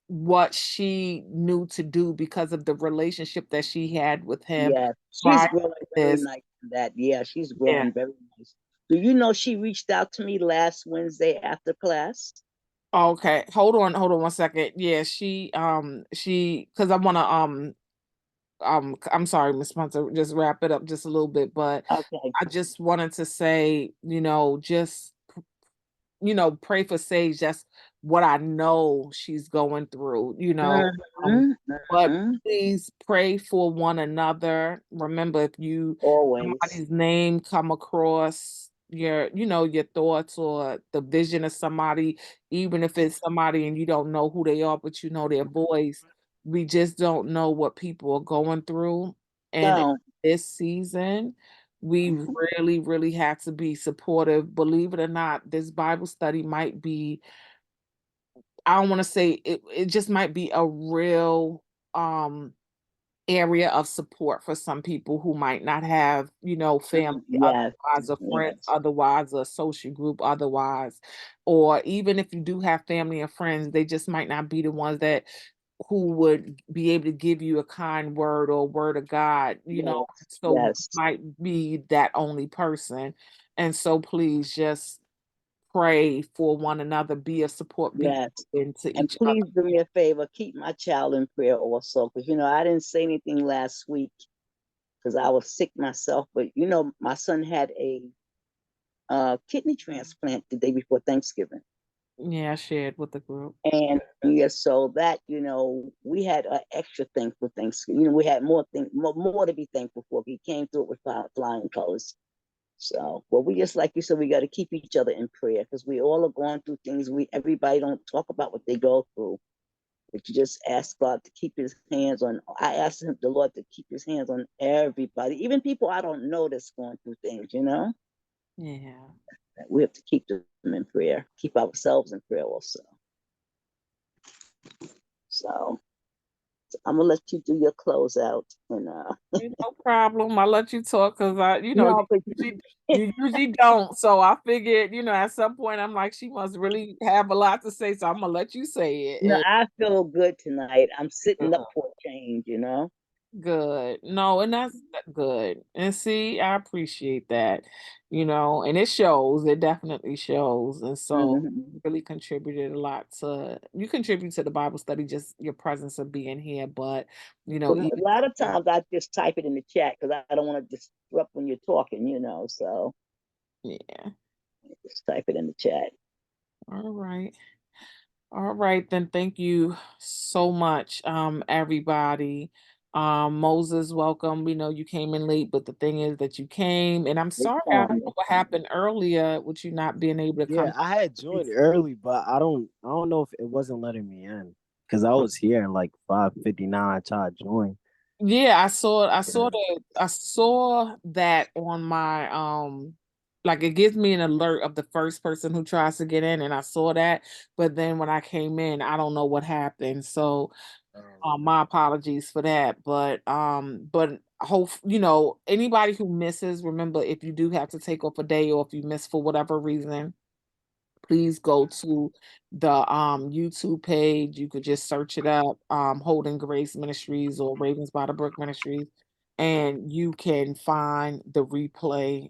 what she knew to do because of the relationship that she had with him Yeah, she's prior to growing very this. nice in that. Yeah, she's Yeah. growing very nice. Do you know she reached out to me last Wednesday after class? Okay, hold on 1 second. Yeah, because I want to I'm sorry, Miss Spencer, just wrap it up just a little bit, but Okay. I just wanted to say, just pray for Sage. That's what I know she's going through, Mhm, but mhm. please pray for one another. Remember, if Always. somebody's name come across your thoughts or the vision of somebody, even if it's somebody and you don't know who they are, but you know their voice, we just don't know what people are going through. And in No. this season, we Mhm. really, really have to be supportive. Believe it or not, this Bible study might be, I don't want to say it just might be a real um area of support for some people who might not have, family Yes, otherwise, or friends yes, otherwise, or a social group otherwise. Or even if you do have family and friends, they just might not be the ones that who would be able to give you a kind word or word of God, yes, so you yes, might be that only person. And so please just pray for one another, be a support, be yes. into And each other. please do me a favor, keep my child in prayer also, because I didn't say anything last week because I was sick myself. But my son had a kidney transplant the day before Thanksgiving. Yeah, I shared with the group. And yes, so that we had an extra thankful Thanksgiving. We had more to be thankful for. He came through it with flying colors. So, well, we just like you said, we got to keep each other in prayer because we all are going through things. Everybody don't talk about what they go through. But you just ask God to keep his hands on, I asked him, the Lord, to keep his hands on everybody, even people I don't know that's going through things, you know? Yeah. We have to keep them in prayer, keep ourselves in prayer also. So I'm gonna let you do your closeout and No problem. I'll let you talk because no, but you usually don't. So I figured, at some point I'm like, she must really have a lot to say. So I'm gonna let you say it. no, I feel good tonight. I'm sitting up And- for a change, you know. Good. No, and that's good. And see, I appreciate that, and it shows, it definitely shows. And so Mhm. really contributed a lot you contribute to the Bible study, just your presence of being here. But, But a even lot of times I just type it in the chat because I don't want to disrupt when you're talking, you know. So yeah. just type it in the chat. All right. All right, then thank you so much, everybody. Moses, welcome. We know you came in late, but the thing is that you came, and I'm No sorry, I don't problem, know no what problem. happened earlier with you not being able to Yeah, come. I had joined early, but I don't know if it wasn't letting me in because I was here in like 5:59. I tried to join. Yeah, I saw Yeah. I saw that on my like it gives me an alert of the first person who tries to get in, and I saw that, but then when I came in, I don't know what happened. So my apologies for that, but hope anybody who misses, remember, if you do have to take off a day or if you miss for whatever reason, please go to the YouTube page. You could just search it up, Holding Grace Ministries or Ravens by the Brook Ministries, and you can find the replay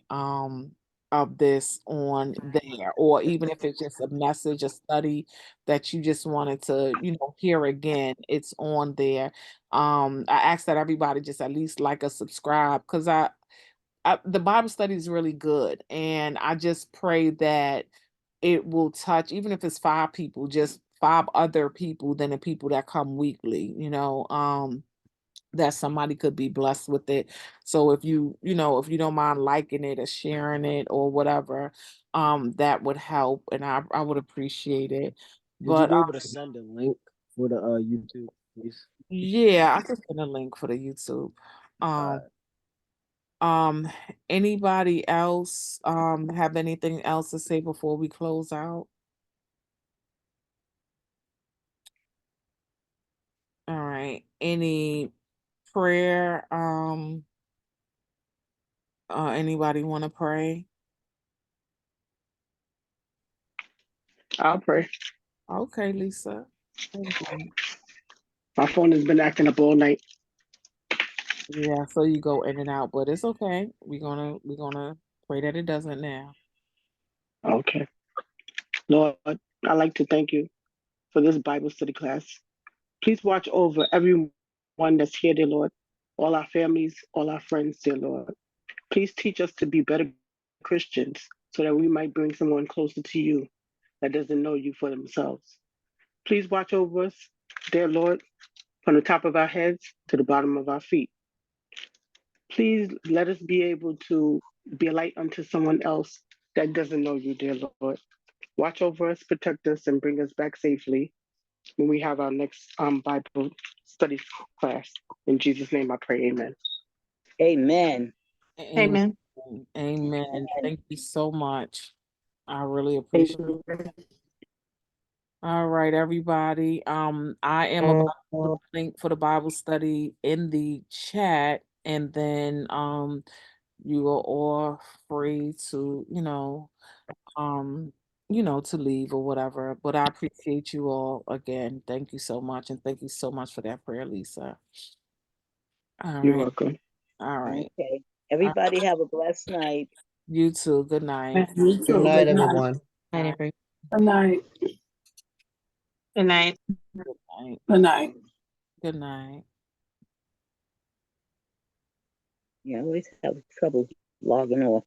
of this on there. Or even if it's just a message, a study that you just wanted to, hear again, it's on there. I ask that everybody just at least like or subscribe because the Bible study is really good, and I just pray that it will touch, even if it's 5 people, just 5 other people than the people that come weekly, that somebody could be blessed with it. So if you don't mind liking it or sharing it or whatever, that would help, and I would appreciate it. Would you But be able to send a link for the YouTube, please? yeah, I can send a link for the YouTube. Um, Um, Anybody else have anything else to say before we close out? All right. Any prayer? Anybody want to pray? I'll pray. Okay, Lisa. Thank you. My phone has been acting up all night. Yeah, so you go in and out, but it's okay. We're gonna pray that it doesn't now. Okay. Lord, I'd like to thank you for this Bible study class. Please watch over everyone that's here, dear Lord, all our families, all our friends, dear Lord. Please teach us to be better Christians so that we might bring someone closer to you that doesn't know you for themselves. Please watch over us, dear Lord, from the top of our heads to the bottom of our feet. Please let us be able to be a light unto someone else that doesn't know you, dear Lord. Watch over us, protect us, and bring us back safely when we have our next Bible study class. In Jesus' name I pray, amen. Amen. Amen. Amen. Thank you so much. I really appreciate it. All right, everybody. I am about to put the link for the Bible study in the chat, and then you are all free to, to leave or whatever. But I appreciate you all again. Thank you so much, and thank you so much for that prayer, Lisa. All You're right, welcome. all right. Okay. Everybody have a blessed night. You too. Good night. Good night, everyone. Night, Night. everybody. Good night. Good night. Good night. Good night. Good night. Yeah, I always have trouble logging off.